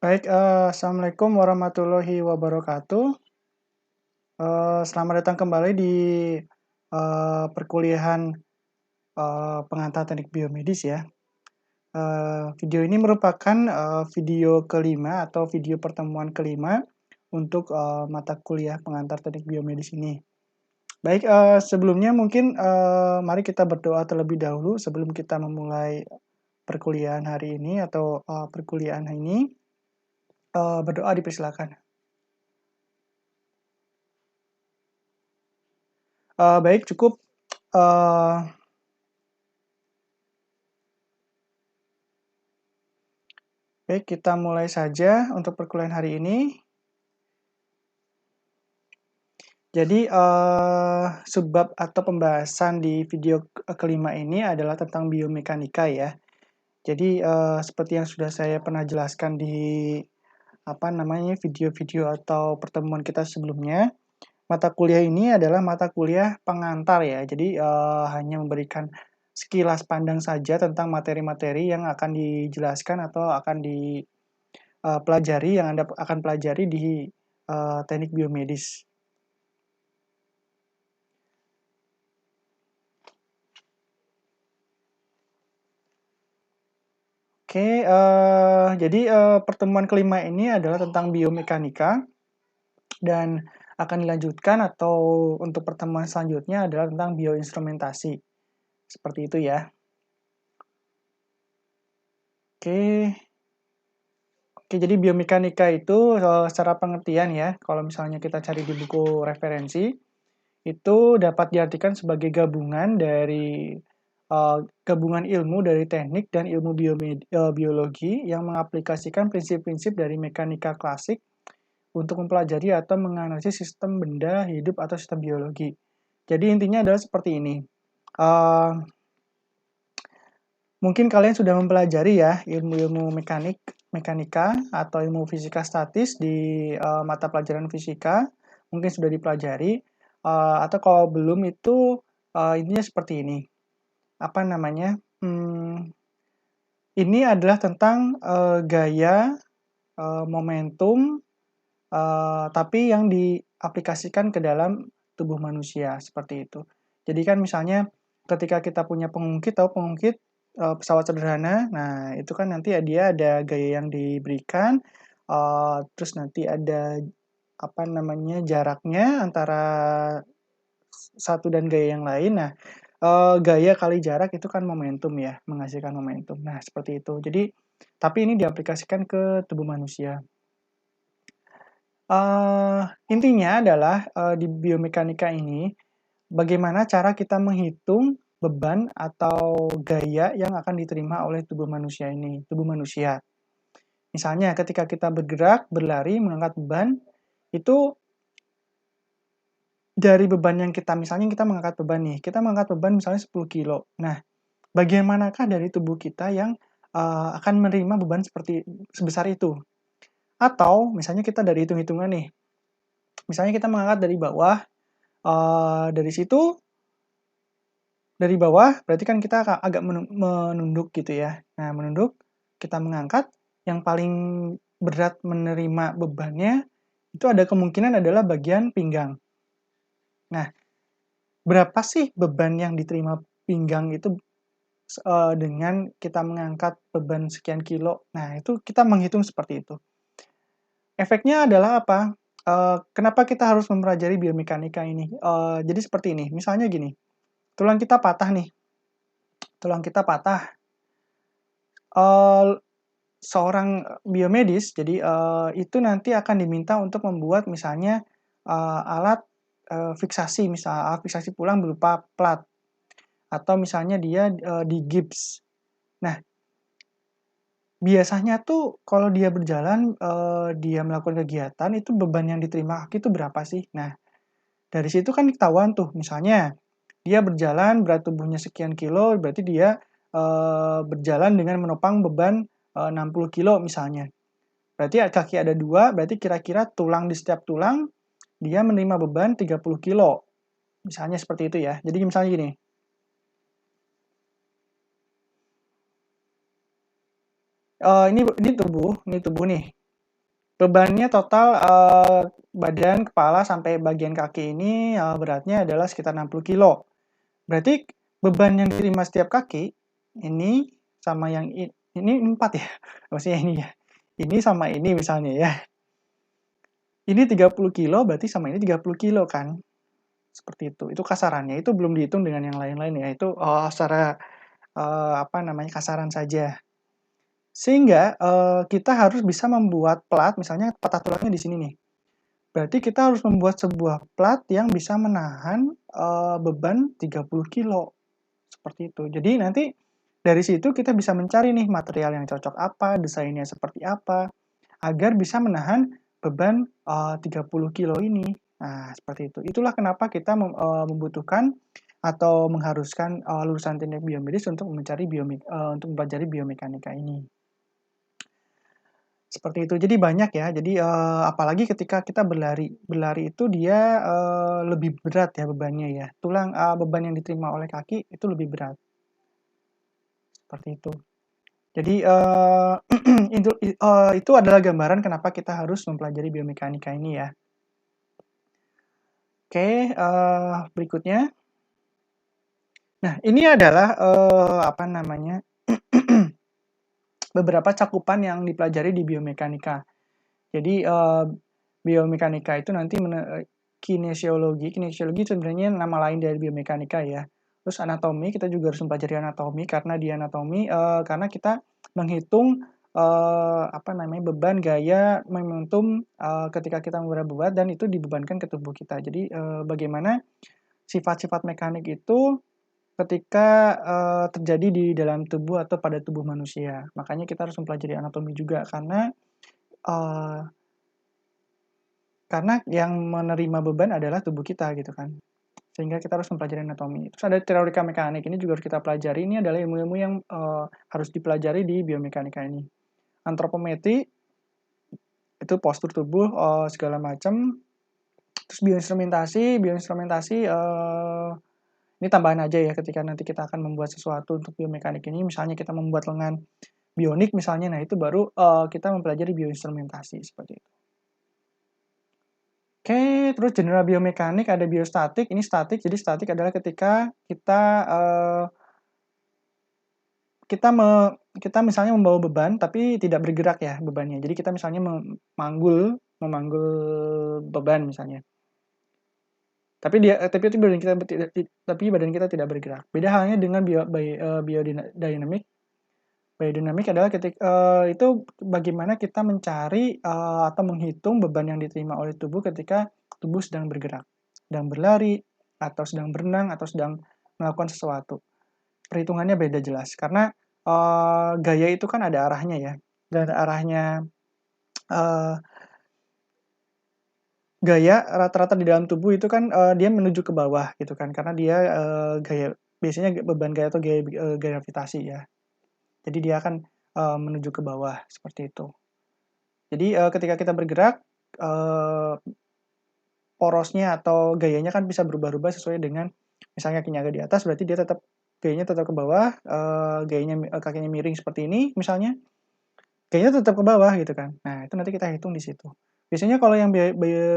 Baik, assalamualaikum warahmatullahi wabarakatuh. Selamat datang kembali di perkuliahan pengantar teknik biomedis ya. Video ini merupakan video kelima atau video pertemuan kelima untuk mata kuliah pengantar teknik biomedis ini. Baik, sebelumnya mungkin mari kita berdoa terlebih dahulu sebelum kita memulai perkuliahan hari ini atau perkuliahan ini. Berdoa dipersilakan. Baik, cukup. Eh, Baik, kita mulai saja untuk perkuliahan hari ini. Jadi, sebab atau pembahasan di video kelima ini adalah tentang biomekanika ya. Jadi, seperti yang sudah saya pernah jelaskan di video-video atau pertemuan kita sebelumnya, mata kuliah ini adalah mata kuliah pengantar ya. Jadi, hanya memberikan sekilas pandang saja tentang materi-materi yang akan dijelaskan atau akan pelajari yang Anda akan pelajari di teknik biomedis. Oke, jadi pertemuan kelima ini adalah tentang biomekanika dan akan dilanjutkan atau untuk pertemuan selanjutnya adalah tentang bioinstrumentasi. Seperti itu ya. Oke. Oke, jadi biomekanika itu secara pengertian ya, kalau misalnya kita cari di buku referensi, itu dapat diartikan sebagai gabungan ilmu dari teknik dan ilmu biologi yang mengaplikasikan prinsip-prinsip dari mekanika klasik untuk mempelajari atau menganalisis sistem benda hidup atau sistem biologi. Jadi intinya adalah seperti ini. Uh, Mungkin kalian sudah mempelajari ya ilmu-ilmu mekanika atau ilmu fisika statis di mata pelajaran fisika, mungkin sudah dipelajari. Atau kalau belum itu intinya seperti ini. Apa namanya? Ini adalah tentang gaya, momentum, tapi yang diaplikasikan ke dalam tubuh manusia, seperti itu. Jadi kan misalnya ketika kita punya pengungkit pesawat sederhana, nah itu kan nanti dia ada gaya yang diberikan, terus nanti ada apa namanya jaraknya antara satu dan gaya yang lain. Nah, gaya kali jarak itu kan momentum ya, menghasilkan momentum. Nah, seperti itu. Jadi, tapi ini diaplikasikan ke tubuh manusia. Intinya adalah, di biomekanika ini, bagaimana cara kita menghitung beban atau gaya yang akan diterima oleh tubuh manusia ini, tubuh manusia. Misalnya ketika kita bergerak, berlari, mengangkat beban, itu dari beban yang misalnya kita mengangkat beban nih, kita mengangkat beban misalnya 10 kilo. Nah, bagaimanakah dari tubuh kita yang, akan menerima beban sebesar itu? Atau misalnya kita dari hitung-hitungan nih, misalnya kita mengangkat dari bawah, dari situ, dari bawah berarti kan kita agak menunduk gitu ya. Nah, menunduk, kita mengangkat, yang paling berat menerima bebannya, itu ada kemungkinan adalah bagian pinggang. Nah, berapa sih beban yang diterima pinggang itu dengan kita mengangkat beban sekian kilo? Nah, itu kita menghitung seperti itu. Efeknya adalah apa? Kenapa kita harus mempelajari biomekanika ini? Jadi seperti ini, misalnya gini, tulang kita patah nih, tulang kita patah, seorang biomedis, jadi itu nanti akan diminta untuk membuat misalnya alat fiksasi, alat fiksasi tulang berupa plat, atau misalnya dia digips. Nah, biasanya tuh kalau dia berjalan, dia melakukan kegiatan, itu beban yang diterima kaki itu berapa sih? Nah, dari situ kan ketahuan tuh, misalnya dia berjalan berat tubuhnya sekian kilo, berarti dia berjalan dengan menopang beban 60 kilo misalnya. Berarti kaki ada 2, berarti kira-kira tulang di setiap tulang dia menerima beban 30 kilo. Misalnya seperti itu ya. Jadi misalnya gini, ini tubuh nih. bebannya total, badan, kepala, sampai bagian kaki ini, beratnya adalah sekitar 60 kilo. Berarti beban yang diterima setiap kaki, ini sama yang ini 4 ya? Maksudnya ini ya, ini sama ini misalnya ya. Ini 30 kilo berarti sama ini 30 kilo kan? Seperti itu. Itu kasarannya, itu belum dihitung dengan yang lain-lain ya, itu, secara, apa namanya, kasaran saja. Sehingga, kita harus bisa membuat plat, misalnya patah tulangnya di sini nih. Berarti kita harus membuat sebuah plat yang bisa menahan, beban 30 kilo, seperti itu. Jadi nanti dari situ kita bisa mencari nih material yang cocok apa, desainnya seperti apa, agar bisa menahan beban, 30 kilo ini. Nah, seperti itu. Itulah kenapa kita membutuhkan atau mengharuskan, lulusan teknik biomedis untuk untuk mempelajari biomekanika ini. Seperti itu. Jadi banyak ya. Jadi, apalagi ketika kita berlari. Berlari itu dia, lebih berat ya bebannya ya. Beban yang diterima oleh kaki itu lebih berat. Seperti itu. Jadi, itu adalah gambaran kenapa kita harus mempelajari biomekanika ini ya. Oke, berikutnya. Nah, ini adalah, apa namanya, beberapa cakupan yang dipelajari di biomekanika. Jadi, biomekanika itu nanti kinesiologi itu sebenarnya nama lain dari biomekanika ya. Terus anatomi, kita juga harus mempelajari anatomi, karena di anatomi, karena kita menghitung, apa namanya, beban, gaya, momentum, ketika kita membeban beban dan itu dibebankan ke tubuh kita. Jadi, bagaimana sifat-sifat mekanik itu ketika, terjadi di dalam tubuh atau pada tubuh manusia. Makanya kita harus mempelajari anatomi juga eee, karena yang menerima beban adalah tubuh kita gitu kan. Sehingga kita harus mempelajari anatomi. Terus ada teorika mekanik, ini juga harus kita pelajari. Ini adalah ilmu-ilmu yang, harus dipelajari di biomekanika ini. Antropometri, itu postur tubuh, segala macam. Terus bioinstrumentasi, ini tambahan aja ya ketika nanti kita akan membuat sesuatu untuk biomekanik ini, misalnya kita membuat lengan bionik misalnya, nah itu baru, kita mempelajari bioinstrumentasi, seperti itu. Oke, terus general biomekanik, ada biostatik, ini statik, jadi statik adalah ketika kita, kita misalnya membawa beban tapi tidak bergerak ya bebannya. Jadi kita misalnya memanggul beban misalnya. Tapi badan kita tidak bergerak. Beda halnya dengan biodinamik. Biodinamik adalah itu bagaimana kita mencari, atau menghitung beban yang diterima oleh tubuh ketika tubuh sedang bergerak, sedang berlari, atau sedang berenang, atau sedang melakukan sesuatu. Perhitungannya beda jelas, karena, gaya itu kan ada arahnya ya, dan arahnya, eee, gaya rata-rata di dalam tubuh itu kan, dia menuju ke bawah gitu kan, karena dia, biasanya beban gaya atau gravitasi ya. Jadi dia akan, menuju ke bawah, seperti itu. Jadi, ketika kita bergerak, eee, porosnya atau gayanya kan bisa berubah-ubah sesuai dengan misalnya kakinya agak di atas, berarti dia gayanya tetap ke bawah, kakinya miring seperti ini misalnya, gayanya tetap ke bawah gitu kan. Nah, itu nanti kita hitung di situ. Biasanya kalau yang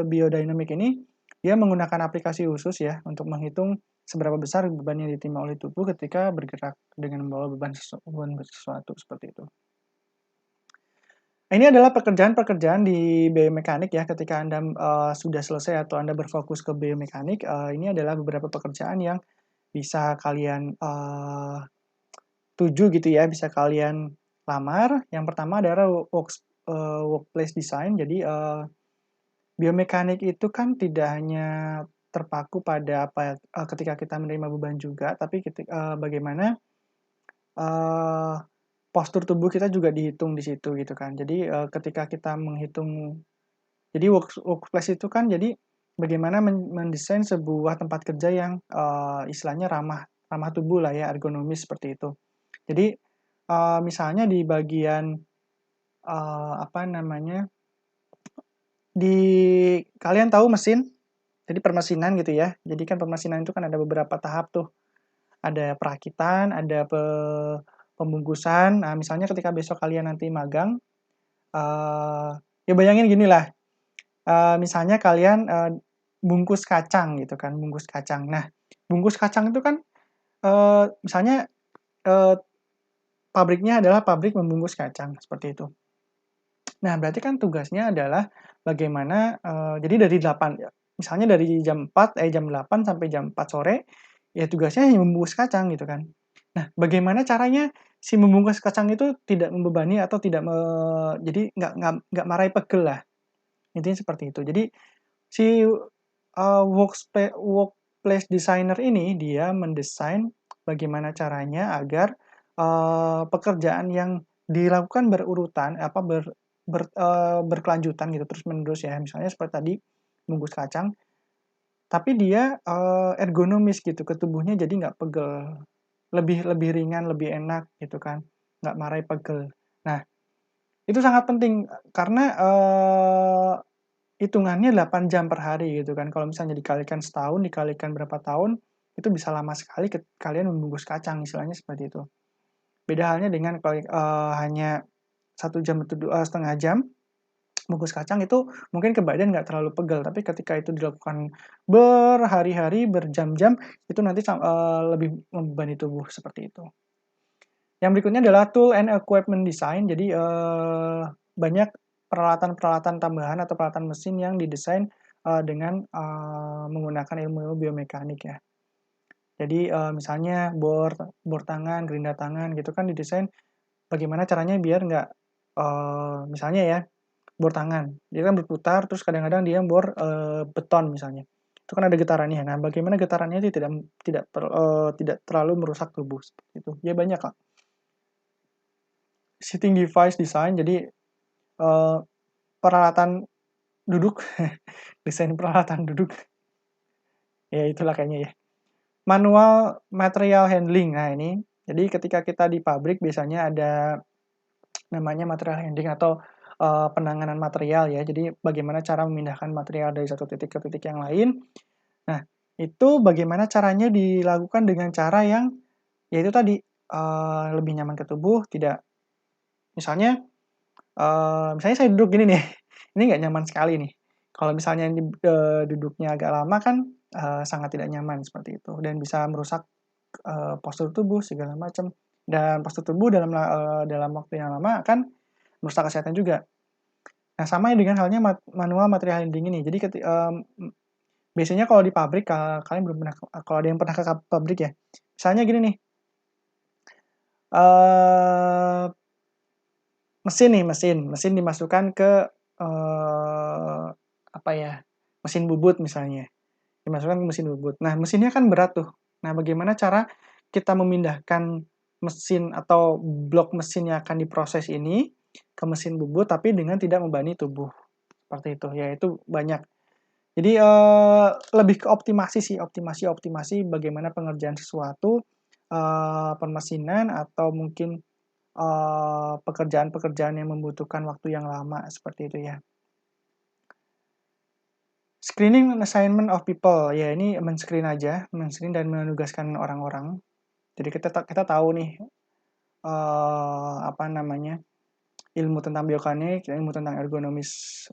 biodynamic ini, dia menggunakan aplikasi khusus ya, untuk menghitung seberapa besar beban yang diterima oleh tubuh ketika bergerak dengan membawa beban sesuatu, seperti itu. Ini adalah pekerjaan-pekerjaan di biomekanik ya, ketika Anda, sudah selesai atau Anda berfokus ke biomekanik, ini adalah beberapa pekerjaan yang bisa kalian, tuju gitu ya, bisa kalian lamar. Yang pertama adalah workplace design. Jadi, biomekanik itu kan tidak hanya terpaku pada ketika kita menerima beban juga, tapi bagaimana, eee, postur tubuh kita juga dihitung di situ gitu kan. Jadi, ketika kita menghitung, jadi workplace itu kan jadi bagaimana mendesain sebuah tempat kerja yang, istilahnya ramah ramah tubuh lah ya, ergonomis seperti itu. Jadi, misalnya di bagian, apa namanya, kalian tahu mesin? Jadi permesinan gitu ya. Jadi kan permesinan itu kan ada beberapa tahap tuh. Ada perakitan, ada pembungkusan. Nah, misalnya ketika besok kalian nanti magang, Ya bayangin gini lah, misalnya kalian, bungkus kacang gitu kan, bungkus kacang. Nah, bungkus kacang itu kan, misalnya, eee, pabriknya adalah pabrik membungkus kacang, seperti itu. Nah, berarti kan tugasnya adalah bagaimana, jadi dari 8 ya, misalnya dari jam 8 sampai jam 4 sore, ya tugasnya hanya membungkus kacang gitu kan. Nah, bagaimana caranya si membungkus kacang itu tidak membebani atau tidak jadi nggak marahi pegel lah, intinya seperti itu. Jadi si, workplace designer ini dia mendesain bagaimana caranya agar, pekerjaan yang dilakukan berurutan, apa, berkelanjutan gitu, terus-menerus ya. Misalnya seperti tadi, bungkus kacang, tapi dia, ergonomis gitu, ke tubuhnya jadi nggak pegel, lebih lebih ringan, lebih enak gitu kan, nggak marahi pegel. Nah, itu sangat penting, karena, hitungannya 8 jam per hari gitu kan. Kalau misalnya dikalikan setahun, dikalikan berapa tahun, itu bisa lama sekali kalian membungkus kacang, istilahnya seperti itu. Beda halnya dengan kalau, hanya 1,5 jam bungkus kacang itu mungkin ke badan nggak terlalu pegel, tapi ketika itu dilakukan berhari-hari, berjam-jam, itu nanti lebih membebani tubuh, seperti itu. Yang berikutnya adalah tool and equipment design. Jadi, banyak peralatan-peralatan tambahan atau peralatan mesin yang didesain, dengan, menggunakan ilmu-ilmu biomekanik ya. Jadi, misalnya bor tangan, gerinda tangan gitu kan didesain bagaimana caranya biar nggak, misalnya ya, bor tangan, dia kan berputar terus kadang-kadang dia bor, beton misalnya, itu kan ada getarannya. Nah, bagaimana getarannya itu tidak terlalu merusak tubuh, seperti itu. Ya banyak, Kak. Sitting device design, jadi, peralatan duduk, desain peralatan duduk, ya itulah kayaknya ya. Manual material handling, nah ini, jadi ketika kita di pabrik biasanya ada namanya material handling atau, penanganan material ya, jadi bagaimana cara memindahkan material dari satu titik ke titik yang lain. Nah, itu bagaimana caranya dilakukan dengan cara yang, ya itu tadi, lebih nyaman ke tubuh, tidak misalnya, misalnya saya duduk gini nih, ini nggak nyaman sekali nih. Kalau misalnya duduknya agak lama kan, sangat tidak nyaman seperti itu dan bisa merusak, postur tubuh segala macam. Dan postur tubuh dalam waktu yang lama akan merusak kesehatan juga. Nah, sama dengan halnya manual material handling ini. Jadi biasanya kalau di pabrik, kalian belum pernah kalau ada yang pernah ke pabrik ya, misalnya gini nih, eee mesin nih, mesin dimasukkan ke, apa ya, mesin bubut misalnya, dimasukkan ke mesin bubut. Nah, mesinnya kan berat tuh. Nah, bagaimana cara kita memindahkan mesin atau blok mesin yang akan diproses ini ke mesin bubut, tapi dengan tidak membebani tubuh, seperti itu. Ya itu banyak. Jadi, lebih ke optimasi sih, optimasi bagaimana pengerjaan sesuatu, permesinan atau mungkin pekerjaan-pekerjaan yang membutuhkan waktu yang lama, seperti itu ya. Screening and assignment of people, ya ini men-screen aja, men-screen dan menugaskan orang-orang. Jadi kita tahu nih, apa namanya, ilmu tentang biomekanik, ilmu tentang ergonomis,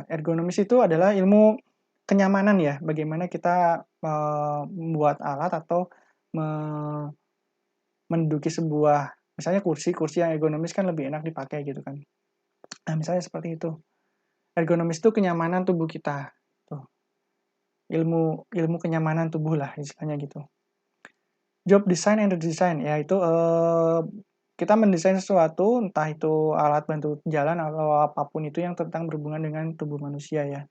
ergonomis itu adalah ilmu kenyamanan ya, bagaimana kita, membuat alat atau me menduduki sebuah misalnya kursi yang ergonomis kan lebih enak dipakai gitu kan. Nah, misalnya seperti itu. Ergonomis itu kenyamanan tubuh kita, tuh. Ilmu ilmu kenyamanan tubuh lah istilahnya gitu. Job design and redesign, yaitu, kita mendesain sesuatu, entah itu alat bantu jalan atau apapun itu yang tentang berhubungan dengan tubuh manusia ya.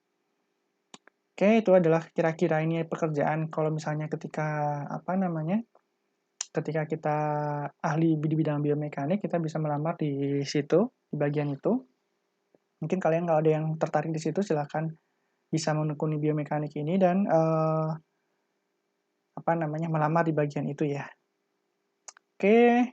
Oke, itu adalah kira-kira ini pekerjaan kalau misalnya ketika, apa namanya, ketika kita ahli di bidang biomekanik, kita bisa melamar di situ, di bagian itu. Mungkin kalian kalau ada yang tertarik di situ silahkan bisa menekuni biomekanik ini dan, apa namanya, melamar di bagian itu ya. Oke.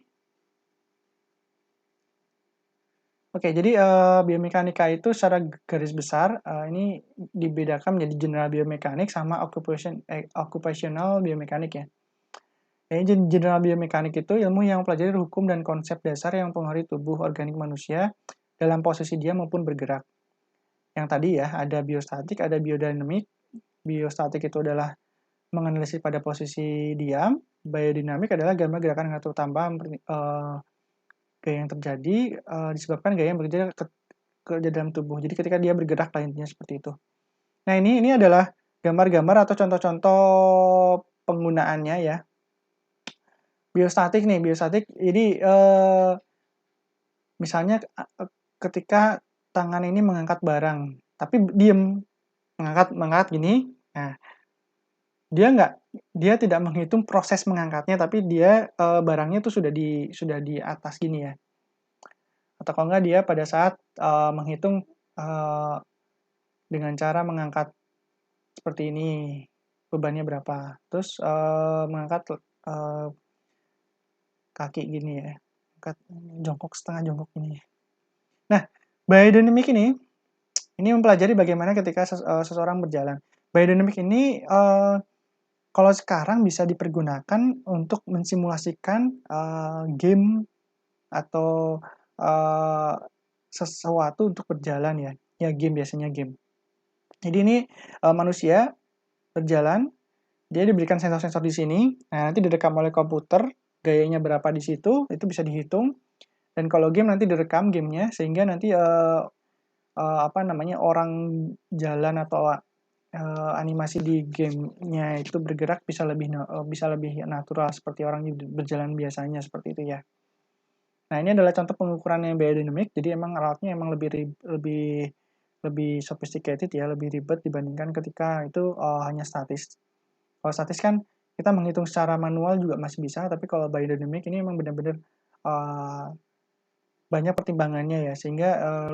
Oke, jadi, biomekanika itu secara garis besar, ini dibedakan menjadi general biomekanik sama occupational biomekanik ya. Jadi general biomekanik itu ilmu yang mempelajari hukum dan konsep dasar yang mempengaruhi tubuh organik manusia, dalam posisi diam maupun bergerak. Yang tadi ya, ada biostatik, ada biodinamik. Biostatik itu adalah menganalisis pada posisi diam, biodinamik adalah gambar gerakan yang ngatur tambah gaya yang terjadi disebabkan gaya yang bekerja ke dalam tubuh. Jadi ketika dia bergerak lah intinya seperti itu. Nah ini adalah gambar-gambar atau contoh-contoh penggunaannya ya. Biostatik nih, biostatik. Jadi misalnya ketika tangan ini mengangkat barang, tapi diem, mengangkat gini. Nah, dia tidak menghitung proses mengangkatnya, tapi dia barangnya itu sudah di atas gini ya. Atau kalau enggak dia pada saat menghitung dengan cara mengangkat seperti ini, bebannya berapa. Terus mengangkat kaki gini ya, angkat jongkok setengah jongkok ini. Nah, biodynamic ini mempelajari bagaimana ketika seseorang berjalan. Biodynamic ini kalau sekarang bisa dipergunakan untuk mensimulasikan game atau sesuatu untuk berjalan ya. Ya game, biasanya game. Jadi ini manusia berjalan, dia diberikan sensor-sensor di sini. Nah, nanti direkam oleh komputer, gayanya berapa di situ, itu bisa dihitung. Dan kalau game nanti direkam gamenya, sehingga nanti orang jalan atau animasi di gamenya itu bergerak bisa lebih natural seperti orang berjalan biasanya seperti itu ya. Nah ini adalah contoh pengukuran yang biodynamic. Jadi emang alatnya emang lebih sophisticated ya, lebih ribet dibandingkan ketika itu hanya statis. Kalau statis kan kita menghitung secara manual juga masih bisa, tapi kalau biodynamic ini emang benar-benar banyak pertimbangannya ya, sehingga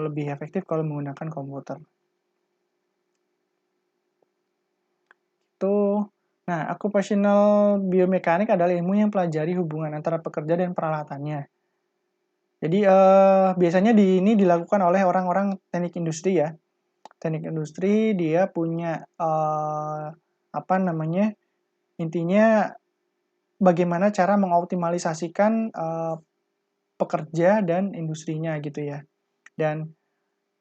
lebih efektif kalau menggunakan komputer. Nah, occupational biomekanik adalah ilmu yang pelajari hubungan antara pekerja dan peralatannya. Jadi biasanya ini dilakukan oleh orang-orang teknik industri ya. Teknik industri dia punya intinya bagaimana cara mengoptimalisasikan pekerja dan industrinya gitu ya. Dan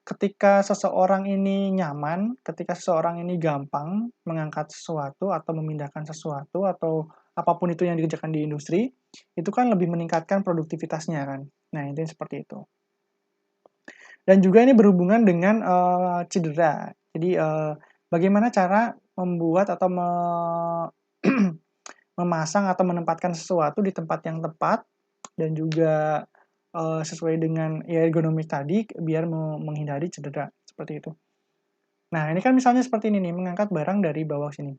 ketika seseorang ini nyaman, ketika seseorang ini gampang mengangkat sesuatu atau memindahkan sesuatu atau apapun itu yang dikerjakan di industri, itu kan lebih meningkatkan produktivitasnya kan. Nah, itu seperti itu. Dan juga ini berhubungan dengan cedera. Jadi bagaimana cara membuat atau memasang atau menempatkan sesuatu di tempat yang tepat dan juga sesuai dengan ergonomik tadi biar menghindari cedera seperti itu. Nah, ini kan misalnya seperti ini nih, mengangkat barang dari bawah sini.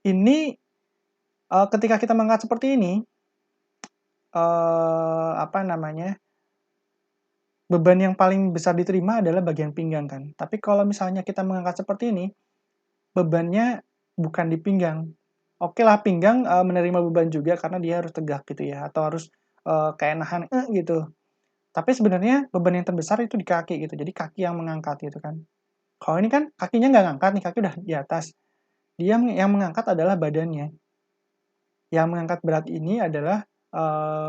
Ini ketika kita mengangkat seperti ini, beban yang paling besar diterima adalah bagian pinggang kan. Tapi kalau misalnya kita mengangkat seperti ini, bebannya bukan di pinggang. Oke lah, pinggang menerima beban juga karena dia harus tegak gitu ya, atau harus kayak nahan gitu. Tapi sebenarnya beban yang terbesar itu di kaki gitu. Jadi kaki yang mengangkat gitu kan. Kalau ini kan kakinya nggak ngangkat nih, kaki udah di atas. Dia yang mengangkat adalah badannya. Yang mengangkat berat ini adalah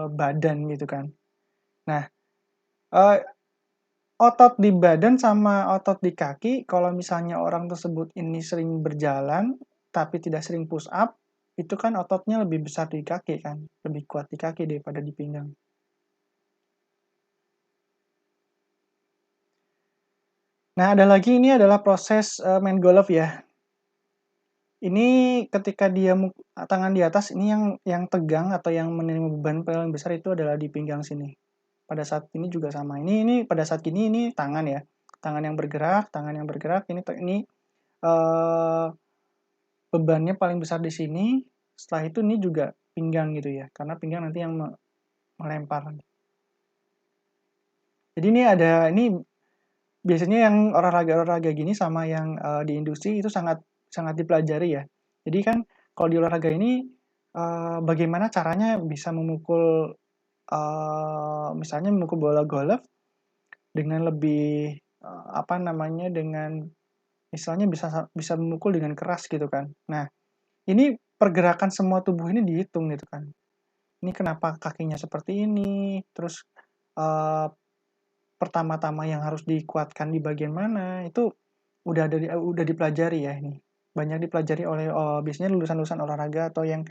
badan gitu kan. Nah, otot di badan sama otot di kaki, kalau misalnya orang tersebut ini sering berjalan, tapi tidak sering push up, itu kan ototnya lebih besar di kaki kan, lebih kuat di kaki daripada di pinggang. Nah, ada lagi, ini adalah proses main golf ya. Ini ketika dia tangan di atas, ini yang tegang atau yang menerima beban paling besar itu adalah di pinggang sini. Pada saat ini juga sama. Ini pada saat ini tangan ya. Tangan yang bergerak, ini bebannya paling besar di sini. Setelah itu ini juga pinggang gitu ya. Karena pinggang nanti yang melempar. Jadi ini biasanya yang olahraga-olahraga gini sama yang di industri itu sangat dipelajari ya. Jadi kan kalau di olahraga ini bagaimana caranya bisa memukul misalnya memukul bola golf dengan lebih dengan misalnya bisa memukul dengan keras gitu kan. Nah, ini pergerakan semua tubuh ini dihitung gitu kan. Ini kenapa kakinya seperti ini, terus pertama-tama yang harus dikuatkan di bagian mana, itu udah dipelajari ya ini. Banyak dipelajari oleh, biasanya lulusan-lulusan olahraga atau yang,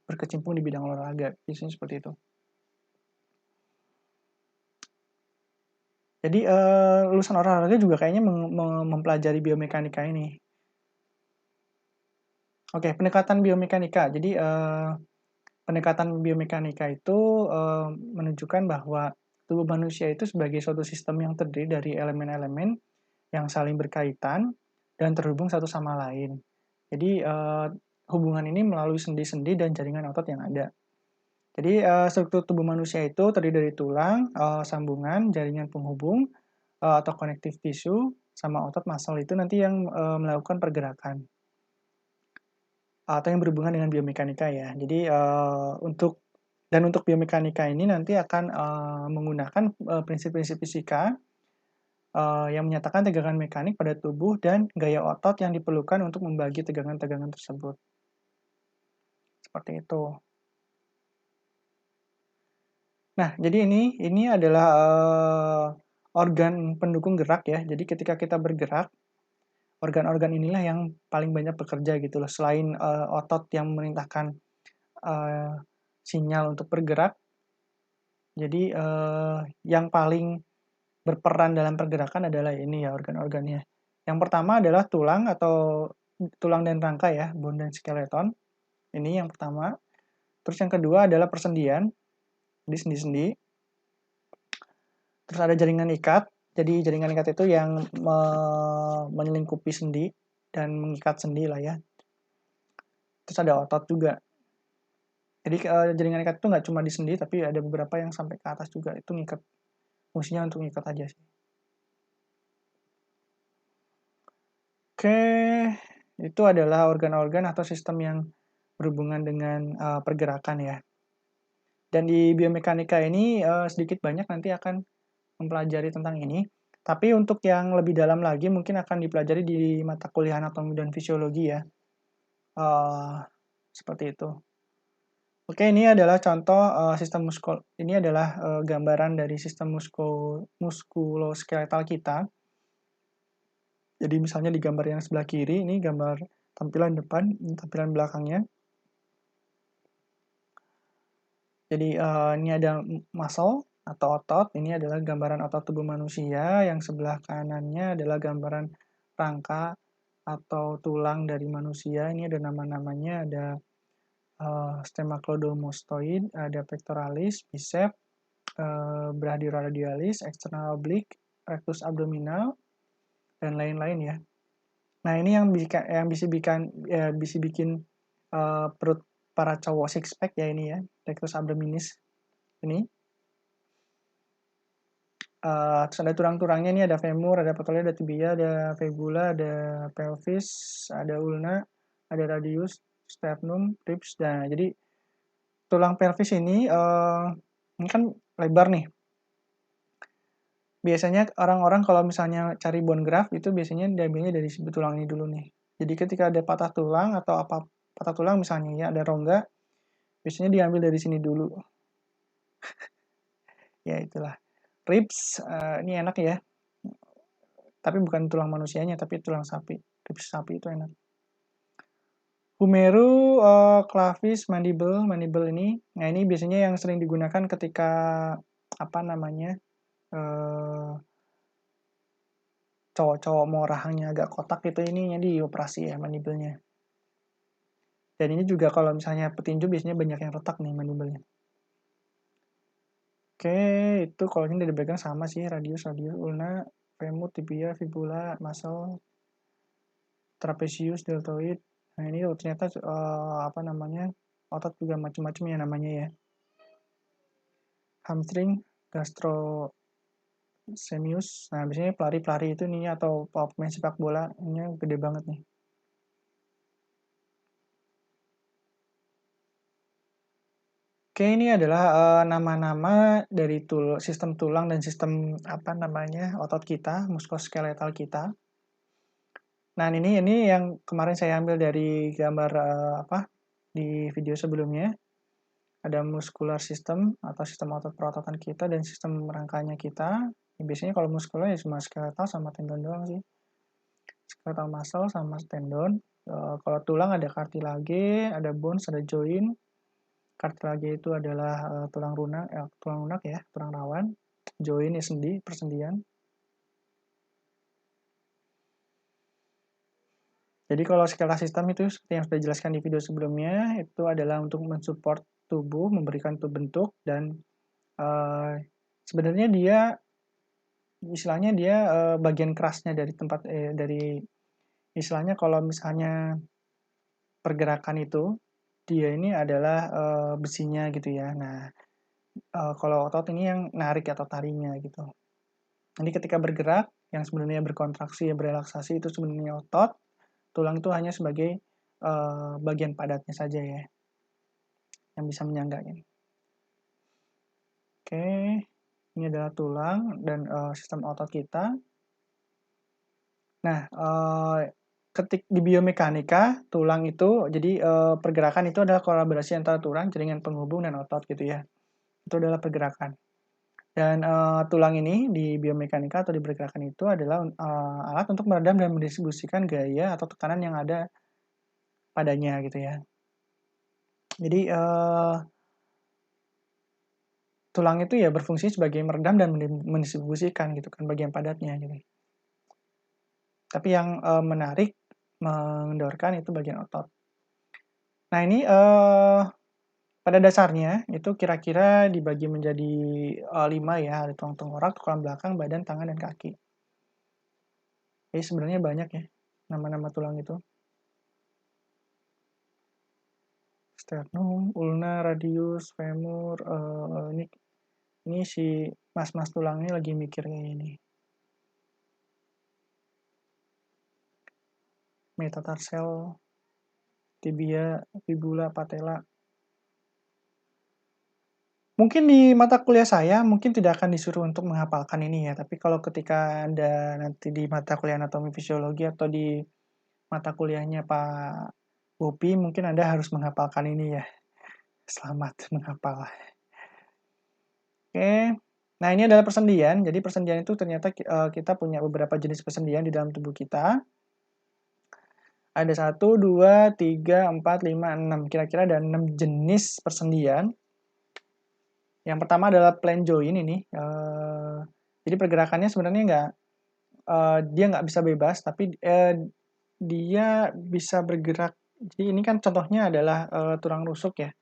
berkecimpung di bidang olahraga, biasanya seperti itu. Jadi, lulusan olahraga juga kayaknya mempelajari biomekanika ini. Oke, pendekatan biomekanika. Jadi, pendekatan biomekanika itu, menunjukkan bahwa tubuh manusia itu sebagai suatu sistem yang terdiri dari elemen-elemen yang saling berkaitan dan terhubung satu sama lain. Jadi, hubungan ini melalui sendi-sendi dan jaringan otot yang ada. Jadi, struktur tubuh manusia itu terdiri dari tulang, sambungan, jaringan penghubung, atau connective tissue, sama otot muscle itu nanti yang, melakukan pergerakan, atau yang berhubungan dengan biomekanika ya. Jadi, untuk biomekanika ini nanti akan, menggunakan, prinsip-prinsip fisika, yang menyatakan tegangan mekanik pada tubuh dan gaya otot yang diperlukan untuk membagi tegangan-tegangan tersebut, seperti itu. Nah, jadi ini adalah, organ pendukung gerak ya. Jadi ketika kita bergerak, organ-organ inilah yang paling banyak bekerja gitu loh. Selain, otot yang memerintahkan, eee, sinyal untuk bergerak, jadi, yang paling berperan dalam pergerakan adalah ini ya, organ-organnya. Yang pertama adalah tulang atau tulang dan rangka ya, bone dan skeleton, ini yang pertama. Terus yang kedua adalah persendian, jadi sendi-sendi. Terus ada jaringan ikat, jadi jaringan ikat itu yang menyelingkupi sendi dan mengikat sendi lah ya. Terus ada otot juga. Jadi, jaringan ikat itu nggak cuma di sendi, tapi ada beberapa yang sampai ke atas juga, itu ngikat, fungsinya untuk ngikat aja sih. Oke, itu adalah organ-organ atau sistem yang berhubungan dengan, pergerakan ya. Dan di biomekanika ini, sedikit banyak nanti akan mempelajari tentang ini, tapi untuk yang lebih dalam lagi mungkin akan dipelajari di mata kuliah anatomi dan fisiologi ya, eee, seperti itu. Oke, ini adalah contoh, ini adalah, gambaran dari sistem muskuloskeletal kita. Jadi misalnya di gambar yang sebelah kiri, ini gambar tampilan depan, ini tampilan belakangnya. Jadi, ini ada muscle atau otot, ini adalah gambaran otot tubuh manusia, yang sebelah kanannya adalah gambaran rangka atau tulang dari manusia, ini ada nama-namanya, ada, sternocleidomastoid, ada pectoralis, bicep, brachioradialis, external oblique, rectus abdominal, dan lain-lain ya. Nah, ini yang bisa bikin, perut para cowok six pack ya ini ya, rectus abdominis ini. Terus ada tulang-tulangnya ini ada femur, ada patella, ada tibia, ada fibula, ada pelvis, ada ulna, ada radius, sternum, ribs. Nah, jadi tulang pelvis ini kan lebar nih. Biasanya orang-orang kalau misalnya cari bone graft itu biasanya diambilnya dari si tulang ini dulu nih. Jadi ketika ada patah tulang atau patah tulang misalnya ya, ada rongga, biasanya diambil dari sini dulu. Ya itulah. Ribs, ini enak ya, tapi bukan tulang manusianya, tapi tulang sapi. Ribs sapi itu enak. Humeru, clavis, mandible ini. Nah, ini biasanya yang sering digunakan ketika apa namanya, cowok-cowok mau rahangnya agak kotak itu ininya dioperasi ya mandible-nya. Dan ini juga kalau misalnya petinju biasanya banyak yang retak nih mandible-nya. Oke, itu kalau ini udah dipegang sama sih, radius, ulna, femur, tibia, fibula, muscle, trapezius, deltoid. Nah, ini ternyata apa namanya? Otot juga macam-macam ya namanya ya. Hamstring, gastrocnemius. Nah, biasanya pelari-pelari itu nih atau pemain sepak bola ini gede banget nih. Oke, ini adalah nama-nama dari sistem tulang dan sistem apa namanya otot kita, muskuloskeletal kita. Nah, ini yang kemarin saya ambil dari gambar apa di video sebelumnya. Ada muscular system atau sistem otot perototan kita dan sistem rangkanya kita. Biasanya kalau muskular ya cuma skeletal sama tendon doang sih. Skeletal muscle sama tendon. Kalau tulang ada cartilage, ada bones, ada joint. Cartilage itu adalah tulang lunak ya, tulang rawan. Joint ya sendi, persendian. Jadi kalau skeletal system itu seperti yang sudah dijelaskan di video sebelumnya, itu adalah untuk mensupport tubuh, memberikan bentuk, dan sebenarnya dia istilahnya dia bagian kerasnya dari dari istilahnya kalau misalnya pergerakan itu dia ini adalah besinya gitu ya. Nah, kalau otot ini yang narik atau tarinya gitu. Jadi ketika bergerak yang sebenarnya berkontraksi, berelaksasi itu sebenarnya otot, tulang itu hanya sebagai bagian padatnya saja ya yang bisa menyangganya. Oke, ini adalah tulang dan sistem otot kita. Nah, di biomekanika, tulang itu jadi pergerakan itu adalah kolaborasi antara tulang, jaringan penghubung, dan otot gitu ya. Itu adalah pergerakan. Dan tulang ini di biomekanika atau di pergerakan itu adalah alat untuk meredam dan mendistribusikan gaya atau tekanan yang ada padanya gitu ya. Jadi tulang itu ya berfungsi sebagai meredam dan mendistribusikan gitu kan bagian padatnya gitu. Tapi yang menarik, mengendorkan itu bagian otot. Nah ini pada dasarnya itu kira-kira dibagi menjadi 5 ya, ada tulang tengkorak, tulang belakang, badan, tangan, dan kaki. Jadi sebenarnya banyak ya nama-nama tulang itu. Sternum, ulna, radius, femur, ini si mas-mas tulang ini lagi mikir kayak ini. Metatarsel, tibia, fibula, patella. Mungkin di mata kuliah saya mungkin tidak akan disuruh untuk menghafalkan ini ya, tapi kalau ketika Anda nanti di mata kuliah anatomi fisiologi atau di mata kuliahnya Pak Bopi, mungkin Anda harus menghafalkan ini ya. Selamat menghafal. Oke. Nah, ini adalah persendian. Jadi persendian itu ternyata kita punya beberapa jenis persendian di dalam tubuh kita. Ada 1, 2, 3, 4, 5, 6. Kira-kira ada 6 jenis persendian. Yang pertama adalah plain joint ini. Jadi pergerakannya sebenarnya dia nggak bisa bebas, tapi dia bisa bergerak. Jadi ini kan contohnya adalah tulang rusuk ya.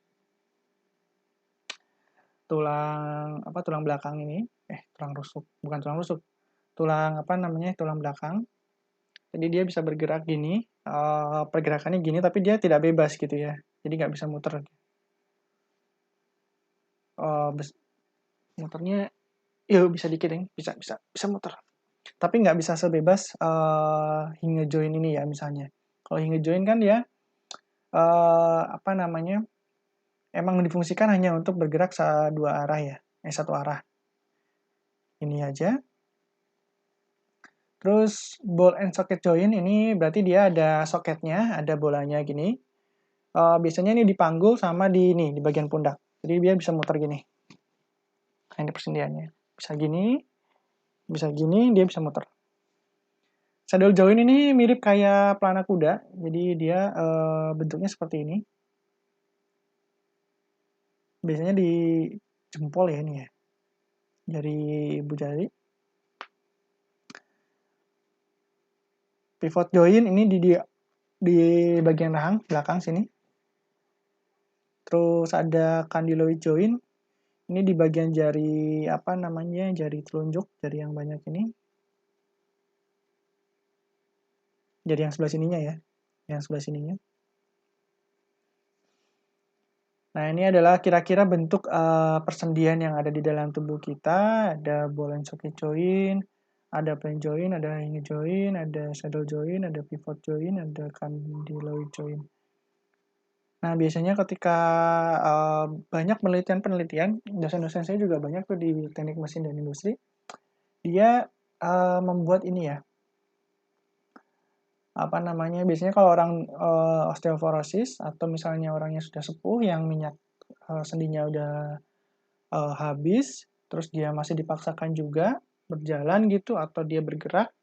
Tulang belakang ini. Tulang rusuk. Bukan tulang rusuk. Tulang belakang. Jadi dia bisa bergerak gini, pergerakannya gini, tapi dia tidak bebas gitu ya. Jadi nggak bisa muter. Muternya, ya bisa dikit ya, bisa muter. Tapi nggak bisa sebebas hinge joint ini ya misalnya. Kalau hinge joint kan dia emang difungsikan hanya untuk bergerak dua arah ya, satu arah. Ini aja. Terus ball and socket joint ini berarti dia ada soketnya, ada bolanya gini. Biasanya ini dipanggul sama di bagian pundak. Jadi dia bisa muter gini. Nah, ini persendiannya. Bisa gini, dia bisa muter. Saddle joint ini mirip kayak pelana kuda. Jadi dia bentuknya seperti ini. Biasanya di jempol ya ini ya. Dari ibu jari. Pivot joint ini di bagian rahang belakang sini. Terus ada condyloid joint. Ini di bagian jari jari telunjuk, jari yang banyak ini. Jari yang sebelah sininya ya. Yang sebelah sininya. Nah, ini adalah kira-kira bentuk persendian yang ada di dalam tubuh kita. Ada ball and socket joint, ada plain joint, ada hinge joint, ada saddle joint, ada pivot joint, ada condyloid joint. Nah, biasanya ketika banyak penelitian, dosen-dosen saya juga banyak tuh di teknik mesin dan industri, dia membuat ini ya, biasanya kalau orang osteoporosis atau misalnya orangnya sudah sepuh yang minyak sendinya udah habis, terus dia masih dipaksakan juga berjalan gitu atau dia bergerak,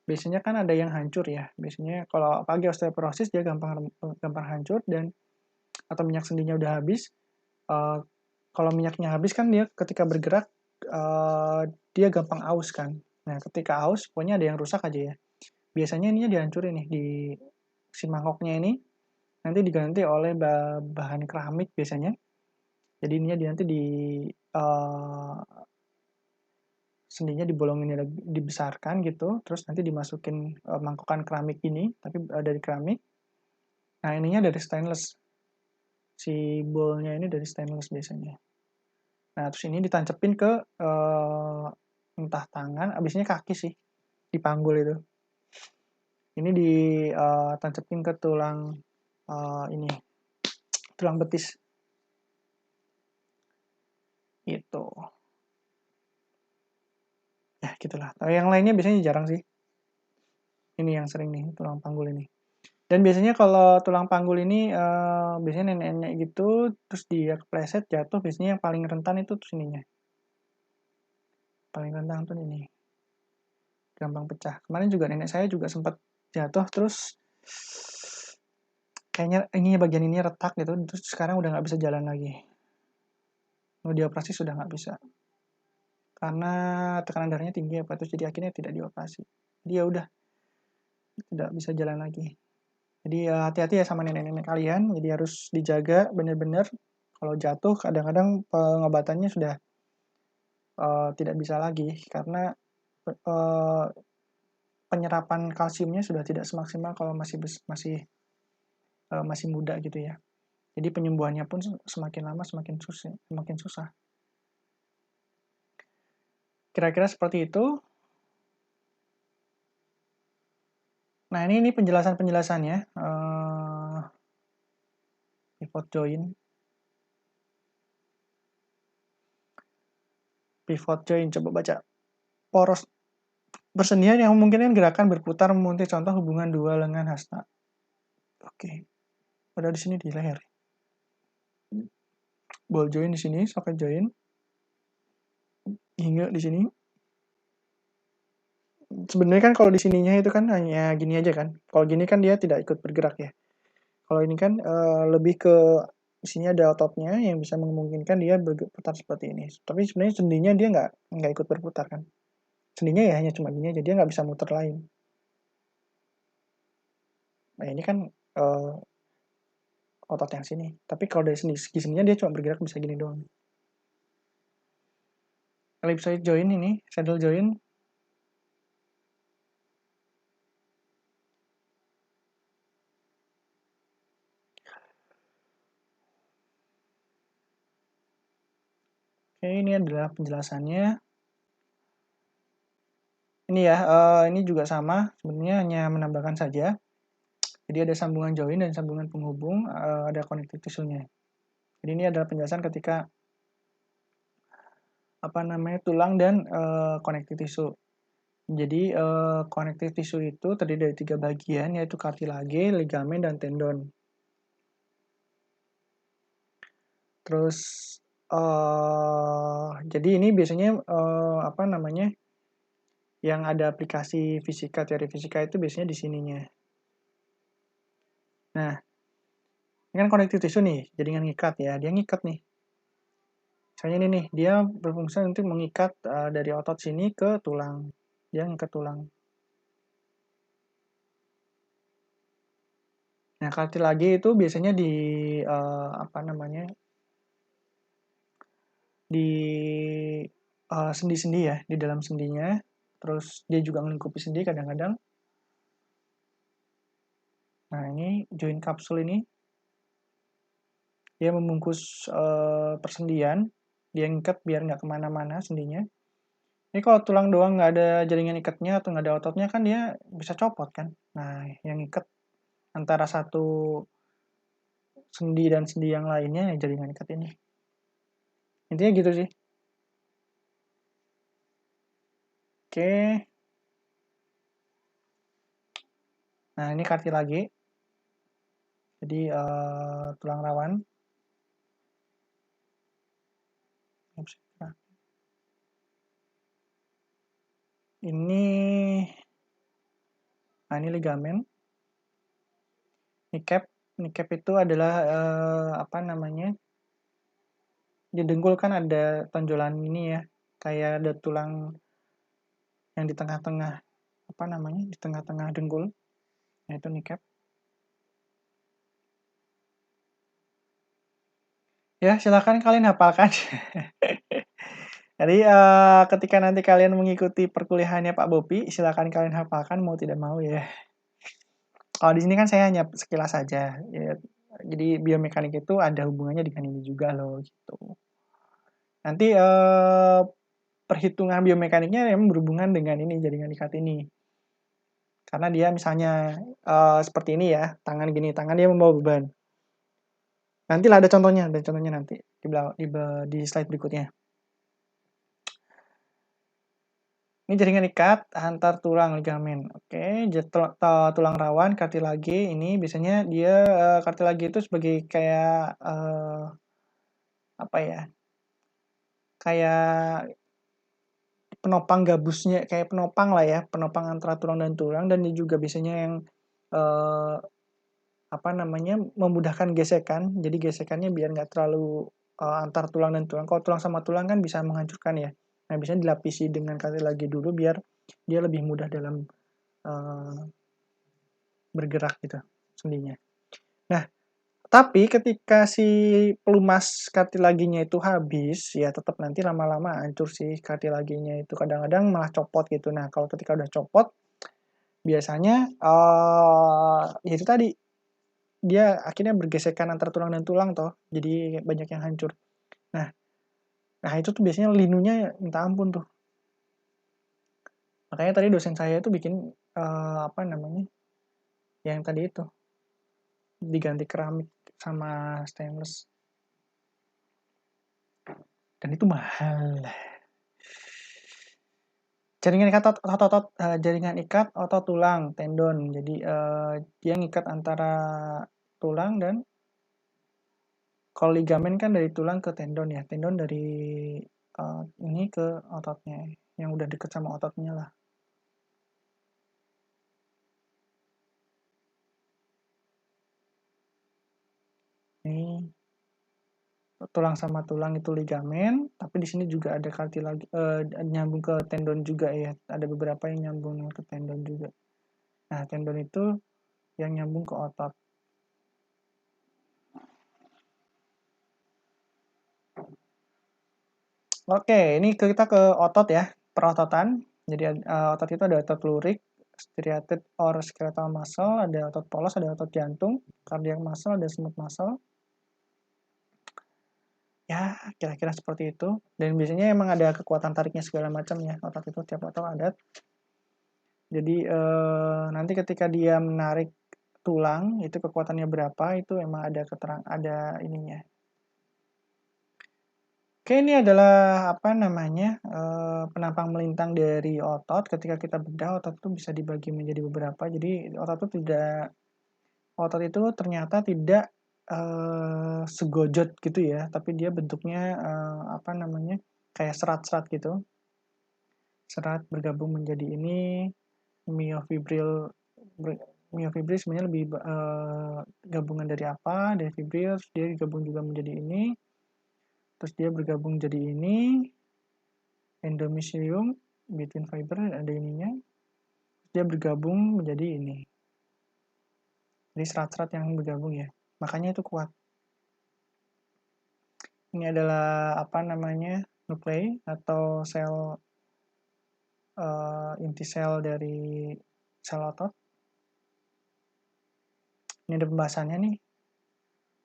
biasanya kan ada yang hancur ya. Biasanya kalau apalagi osteoporosis dia gampang gampang hancur dan atau minyak sendinya udah habis. Eh, Kalau minyaknya habis kan dia ketika bergerak dia gampang aus kan. Nah, ketika aus pokoknya ada yang rusak aja ya. Biasanya ininya dihancurin nih di si mangkoknya ini nanti diganti oleh bahan keramik biasanya. Jadi ininya nanti eh, sendinya dibolongin dibesarkan gitu, terus nanti dimasukin mangkokan keramik ini, tapi dari keramik. Nah, ininya dari stainless. Si bowlnya ini dari stainless biasanya. Nah, terus ini ditancepin ke entah tangan, abisnya kaki sih, dipanggul itu. Ini ditancepin ke tulang ini, tulang betis. Gitu. Ya, gitulah. Yang lainnya biasanya jarang sih. Ini yang sering nih, tulang panggul ini. Dan biasanya kalau tulang panggul ini biasanya nenek-nenek gitu, terus dia kepleset jatuh, biasanya yang paling rentan itu tuh sininya. Paling rentan tuh ini. Gampang pecah. Kemarin juga nenek saya juga sempat jatuh, terus kayaknya ini bagian ini retak gitu, terus sekarang udah nggak bisa jalan lagi. Mau dioperasi sudah nggak bisa. Karena tekanan darahnya tinggi apa terus jadi akhirnya tidak dioperasi. Dia udah tidak bisa jalan lagi. Jadi hati-hati ya sama nenek-nenek kalian, jadi harus dijaga benar-benar. Kalau jatuh kadang-kadang pengobatannya sudah tidak bisa lagi karena uh, penyerapan kalsiumnya sudah tidak semaksimal kalau masih muda gitu ya. Jadi penyembuhannya pun semakin lama semakin susah, semakin susah. Kira-kira seperti itu. Nah, ini penjelasan-penjelasannya. Pivot joint. Pivot joint, coba baca. Poros persendian yang memungkinkan gerakan berputar memuntir contoh hubungan dua lengan hasta. Oke. Ada di sini di leher. Ball joint di sini, socket joint. Hingga di sini. Sebenarnya kan kalau di sininya itu kan hanya gini aja kan. Kalau gini kan dia tidak ikut bergerak ya. Kalau ini kan lebih ke di sini ada ototnya yang bisa memungkinkan dia berputar seperti ini. Tapi sebenarnya sendinya dia nggak ikut berputar kan. Sendinya ya hanya cuma gini aja, dia nggak bisa muter lain. Nah ini kan otot yang sini. Tapi kalau dari segi seninya dia cuma bergerak bisa gini doang. Ellipsoid joint ini, saddle joint. Oke, ini adalah penjelasannya. Ini ya, ini juga sama. Sebenarnya hanya menambahkan saja. Jadi ada sambungan joint dan sambungan penghubung, ada connective tissue-nya. Jadi ini adalah penjelasan ketika tulang dan connective tissue. Jadi connective tissue itu terdiri dari 3 bagian yaitu kartilage, ligamen, dan tendon. Terus jadi ini biasanya yang ada aplikasi fisika, teori fisika itu biasanya di sininya. Nah, ini kan connective tissue nih, jaringan ngikat ya, dia ngikat nih. Misalnya ini nih, dia berfungsi untuk mengikat dari otot sini ke tulang. Dia ngikat tulang. Nah, kartilage itu biasanya di di sendi-sendi ya, di dalam sendinya. Terus dia juga melingkupi sendi kadang-kadang. Nah, ini joint kapsul ini dia membungkus persendian, dia ngikat biar nggak kemana-mana sendinya. Ini kalau tulang doang nggak ada jaringan ikatnya atau nggak ada ototnya kan dia bisa copot kan. Nah, yang ikat antara satu sendi dan sendi yang lainnya ya jaringan ikat ini. Intinya gitu sih. Oke. Nah, ini kartilage. Jadi tulang rawan. Ini, nah ini ligamen. Kneecap. Kneecap itu adalah apa namanya? Di dengkul kan ada tonjolan ini ya, kayak ada tulang yang di tengah-tengah apa namanya? Di tengah-tengah dengkul. Nah, itu kneecap. Ya, silakan kalian hafalkan. Jadi ketika nanti kalian mengikuti perkuliahannya Pak Bobi, silakan kalian hafalkan mau tidak mau ya. Kalau di sini kan saya hanya sekilas saja. Ya. Jadi biomekanik itu ada hubungannya dengan ini juga loh gitu. Nanti perhitungan biomekaniknya memang berhubungan dengan ini jaringan ikat ini. Karena dia misalnya seperti ini ya, tangan gini, tangan dia membawa beban. Nantilah ada contohnya nanti di slide berikutnya. Ini jaringan ikat antar tulang ligamen. Oke, tulang rawan kartilage ini biasanya dia kartilage itu sebagai kayak apa ya? Kayak penopang gabusnya, kayak penopang lah ya, penopang antara tulang dan tulang, dan dia juga biasanya yang apa namanya, memudahkan gesekan. Jadi gesekannya biar nggak terlalu antar tulang dan tulang. Kalau tulang sama tulang kan bisa menghancurkan ya. Nah, biasanya dilapisi dengan kartilage dulu biar dia lebih mudah dalam bergerak gitu sendinya. Nah, tapi ketika si pelumas kartilagenya itu habis, ya tetap nanti lama-lama hancur sih kartilagenya itu. Kadang-kadang malah copot gitu. Nah, kalau ketika udah copot, biasanya ya itu tadi, dia akhirnya bergesekan antara tulang dan tulang toh. Jadi banyak yang hancur. Nah, itu tuh biasanya linunya minta ampun tuh. Makanya tadi dosen saya itu bikin apa namanya? Yang tadi itu diganti keramik sama stainless. Dan itu mahal. Jaringan ikat jaringan ikat otot tulang, tendon. Jadi dia ngikat antara tulang dan kalau ligamen kan dari tulang ke tendon ya. Tendon dari ini ke ototnya yang udah deket sama ototnya lah. Ini tulang sama tulang itu ligamen, tapi di sini juga ada kartilage nyambung ke tendon juga ya. Ada beberapa yang nyambung ke tendon juga. Nah, tendon itu yang nyambung ke otot. Oke, ini kita ke otot ya, perototan. Jadi otot itu ada otot lurik, striated or skeletal muscle, ada otot polos, ada otot jantung, cardiac muscle, ada smooth muscle. Ya, kira-kira seperti itu. Dan biasanya emang ada kekuatan tariknya segala macam ya, otot itu tiap otot ada. Jadi nanti ketika dia menarik tulang, itu kekuatannya berapa, itu emang ada ininya. Oke, ini adalah apa namanya penampang melintang dari otot. Ketika kita bedah, otot itu bisa dibagi menjadi beberapa. Jadi otot itu ternyata tidak segojot gitu ya, tapi dia bentuknya apa namanya kayak serat-serat gitu. Serat bergabung menjadi ini myofibril. Myofibril sebenarnya lebih gabungan dari apa? Dari fibril, dia gabung juga menjadi ini. Terus dia bergabung jadi ini, endomysium, between fiber ada ininya. Dia bergabung menjadi ini. Jadi serat-serat yang bergabung ya. Makanya itu kuat. Ini adalah apa namanya nuklei atau sel inti sel dari sel otot. Ini ada pembahasannya nih.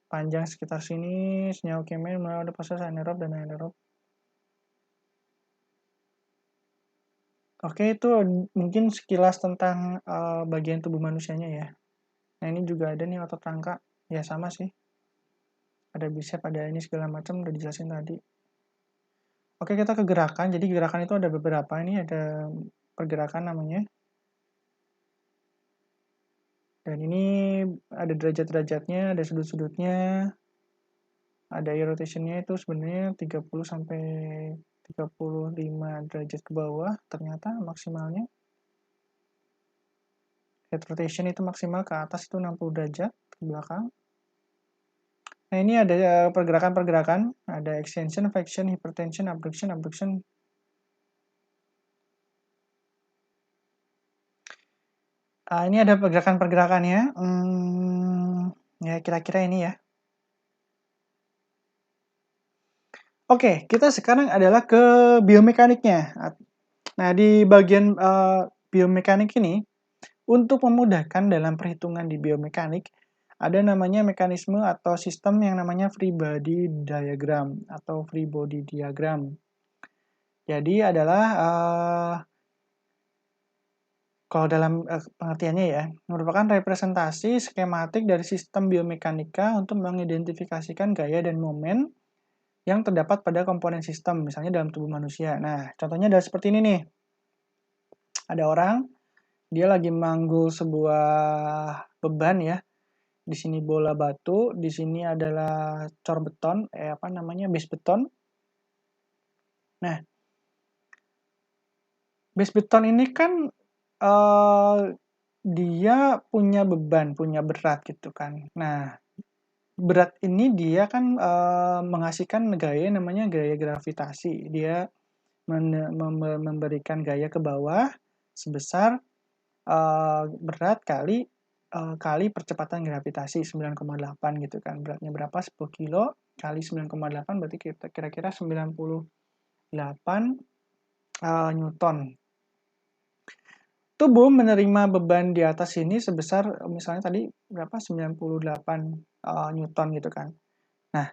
Panjang sekitar sini, senyawa kimia melalui proses anaerob dan anaerob. Oke, itu mungkin sekilas tentang bagian tubuh manusianya ya. Nah, ini juga ada nih otot rangka. Ya sama sih. Ada bicep, ada ini segala macam udah dijelasin tadi. Oke, kita ke gerakan. Jadi gerakan itu ada beberapa. Ini ada pergerakan namanya. Dan ini ada derajat-derajatnya, ada sudut-sudutnya. Ada rotationnya itu sebenarnya 30 sampai 35 derajat ke bawah, ternyata maksimalnya head rotation itu maksimal ke atas itu 60 derajat ke belakang. Nah, ini ada pergerakan-pergerakan, ada extension, flexion, hypertension, abduction, abduction. Ini ada pergerakan-pergerakannya. Ya kira-kira ini ya. Oke, kita sekarang adalah ke biomekaniknya. Nah, di bagian biomekanik ini, untuk memudahkan dalam perhitungan di biomekanik, ada namanya mekanisme atau sistem yang namanya free body diagram atau free body diagram. Jadi adalah kalau dalam pengertiannya ya, merupakan representasi skematik dari sistem biomekanika untuk mengidentifikasikan gaya dan momen yang terdapat pada komponen sistem, misalnya dalam tubuh manusia. Nah, contohnya adalah seperti ini nih. Ada orang, dia lagi manggul sebuah beban ya. Di sini bola batu, di sini adalah cor beton, base beton. Nah, base beton ini kan dia punya beban, punya berat gitu kan. Nah, berat ini dia kan menghasilkan gaya namanya gaya gravitasi. Dia memberikan gaya ke bawah sebesar berat kali percepatan gravitasi 9,8 gitu kan. Beratnya berapa? 10 kilo kali 9,8 berarti kira-kira 98 Newton. Tubuh menerima beban di atas ini sebesar misalnya tadi berapa? 98 Newton gitu kan. Nah,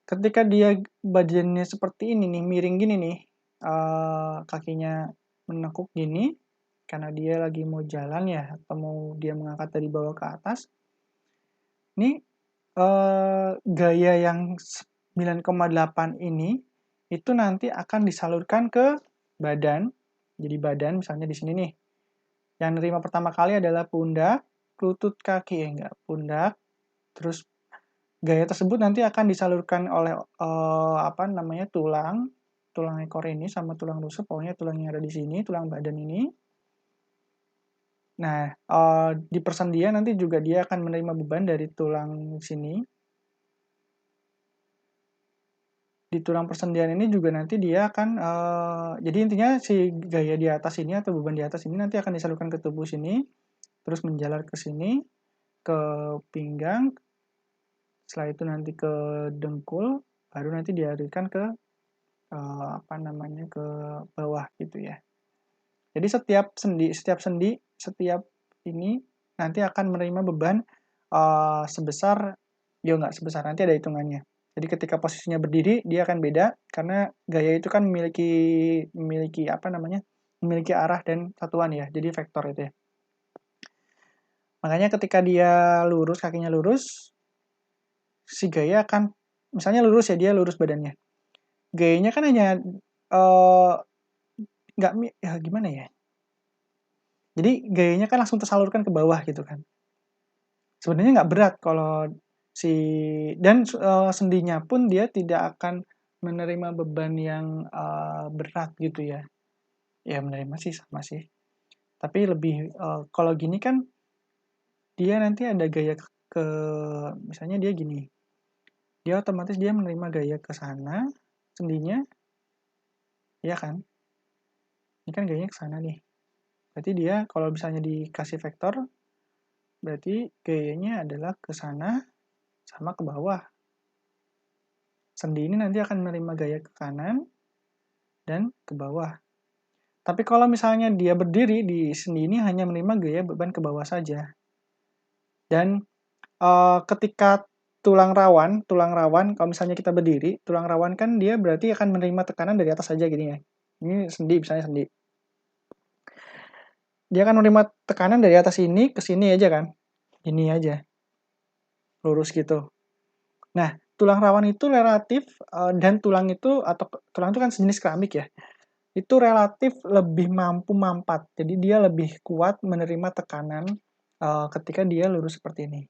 ketika dia badannya seperti ini nih, miring gini nih, kakinya menekuk gini, karena dia lagi mau jalan ya, atau mau dia mengangkat dari bawah ke atas. Ini gaya yang 9,8 ini, itu nanti akan disalurkan ke badan. Jadi badan misalnya di sini nih. Yang nerima pertama kali adalah pundak, lutut kaki, pundak. Terus gaya tersebut nanti akan disalurkan oleh tulang ekor ini sama tulang rusuk, pokoknya tulang yang ada di sini, tulang badan ini. Nah, di persendian nanti juga dia akan menerima beban dari tulang sini. Di tulang persendian ini juga nanti dia akan, jadi intinya si gaya di atas ini atau beban di atas ini nanti akan disalurkan ke tubuh sini, terus menjalar ke sini, ke pinggang, setelah itu nanti ke dengkul, baru nanti dialirkan ke ke bawah gitu ya. Jadi setiap ini nanti akan menerima beban sebesar, nanti ada hitungannya. Jadi ketika posisinya berdiri dia akan beda karena gaya itu kan memiliki arah dan satuan ya. Jadi vektor itu ya. Makanya ketika dia lurus, kakinya lurus, si gaya akan misalnya lurus ya, dia lurus badannya. Gayanya kan hanya gimana ya? Jadi gayanya kan langsung tersalurkan ke bawah gitu kan. Sebenarnya nggak berat kalau sendinya pun dia tidak akan menerima beban yang berat gitu ya. Ya menerima sih sama sih. Tapi lebih kalau gini kan dia nanti ada gaya ke misalnya dia gini. Dia otomatis dia menerima gaya ke sana sendinya. Ya kan? Ini kan gayanya ke sana nih. Berarti dia kalau misalnya dikasih vektor berarti gayanya adalah ke sana sama ke bawah. Sendi ini nanti akan menerima gaya ke kanan dan ke bawah. Tapi kalau misalnya dia berdiri, di sendi ini hanya menerima gaya beban ke bawah saja. Dan ketika tulang rawan, kalau misalnya kita berdiri, tulang rawan kan dia berarti akan menerima tekanan dari atas saja gini ya. Ini sendi, misalnya sendi. Dia akan menerima tekanan dari atas ini ke sini aja kan. Ini aja. Lurus gitu. Nah, tulang rawan itu relatif dan tulang itu kan sejenis keramik ya. Itu relatif lebih mampu mampat. Jadi dia lebih kuat menerima tekanan ketika dia lurus seperti ini.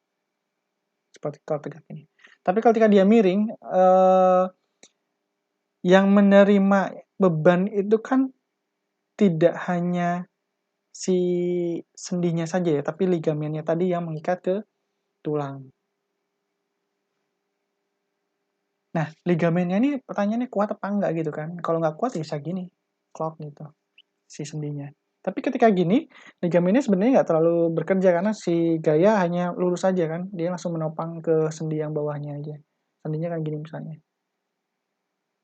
Seperti kalau tegak ini. Tapi ketika dia miring, Yang menerima beban itu kan tidak hanya si sendinya saja ya, tapi ligamennya tadi yang mengikat ke tulang. Nah, ligamennya ini pertanyaannya kuat apa enggak gitu kan. Kalau nggak kuat ya bisa gini, clot gitu, si sendinya. Tapi ketika gini, ligamennya sebenarnya nggak terlalu bekerja karena si gaya hanya lurus saja kan. Dia langsung menopang ke sendi yang bawahnya aja. Sendinya kan gini misalnya.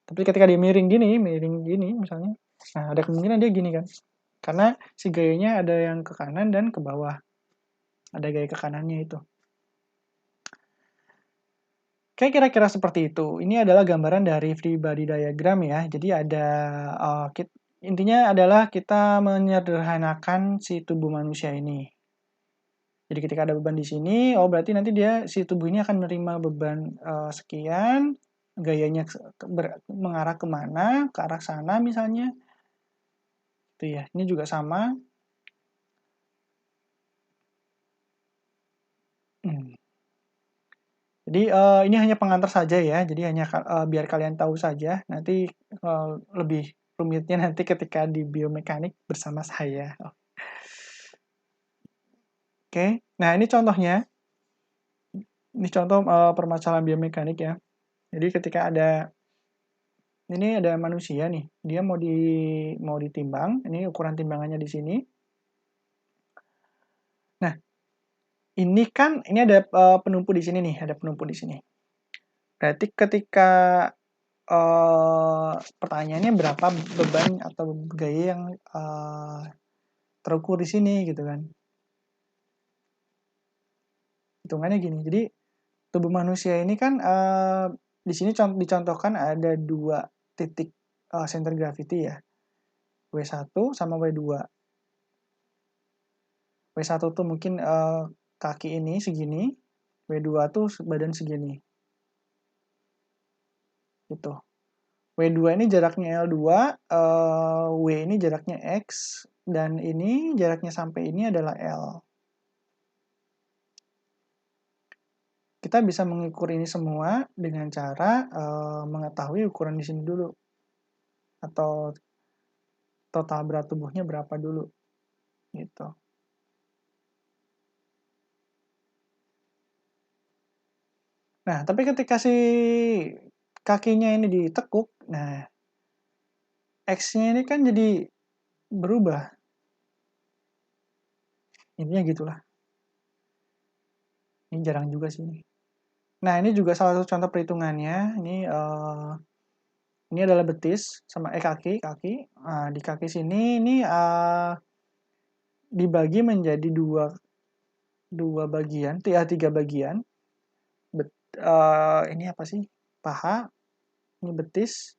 Tapi ketika dia miring gini misalnya, nah ada kemungkinan dia gini kan. Karena si gayanya ada yang ke kanan dan ke bawah. Ada gaya ke kanannya itu. Kayak kira-kira seperti itu. Ini adalah gambaran dari free body diagram ya. Jadi ada intinya adalah kita menyederhanakan si tubuh manusia ini. Jadi ketika ada beban di sini, oh berarti nanti si tubuh ini akan menerima beban sekian, gayanya mengarah kemana, ke arah sana misalnya. Itu ya. Ini juga sama. Jadi ini hanya pengantar saja ya. Jadi hanya biar kalian tahu saja. Nanti lebih rumitnya nanti ketika di biomekanik bersama saya. Oke. Nah, ini contohnya. Ini contoh permasalahan biomekanik ya. Jadi ketika ini ada manusia nih. Dia mau ditimbang. Ini ukuran timbangannya di sini. Nah, ini ada penumpu di sini nih, ada penumpu di sini. Berarti ketika pertanyaannya berapa beban atau gaya yang terukur di sini gitu kan. Hitungannya gini. Jadi tubuh manusia ini kan di sini dicontohkan ada 2 titik center gravity ya. W1 sama W2. W1 tuh mungkin kaki ini segini, W2 tuh badan segini. Gitu. W2 ini jaraknya L2, W ini jaraknya X, dan ini jaraknya sampai ini adalah L. Kita bisa mengukur ini semua dengan cara mengetahui ukuran di sini dulu. Atau total berat tubuhnya berapa dulu. Gitu. Nah, tapi ketika si kakinya ini ditekuk, nah X-nya ini kan jadi berubah. Intinya gitulah. Ini jarang juga sih ini. Nah, ini juga salah satu contoh perhitungannya. Ini adalah betis sama kaki. Nah, di kaki sini ini dibagi menjadi dua bagian, 3 bagian. Ini apa sih? Paha, ini betis,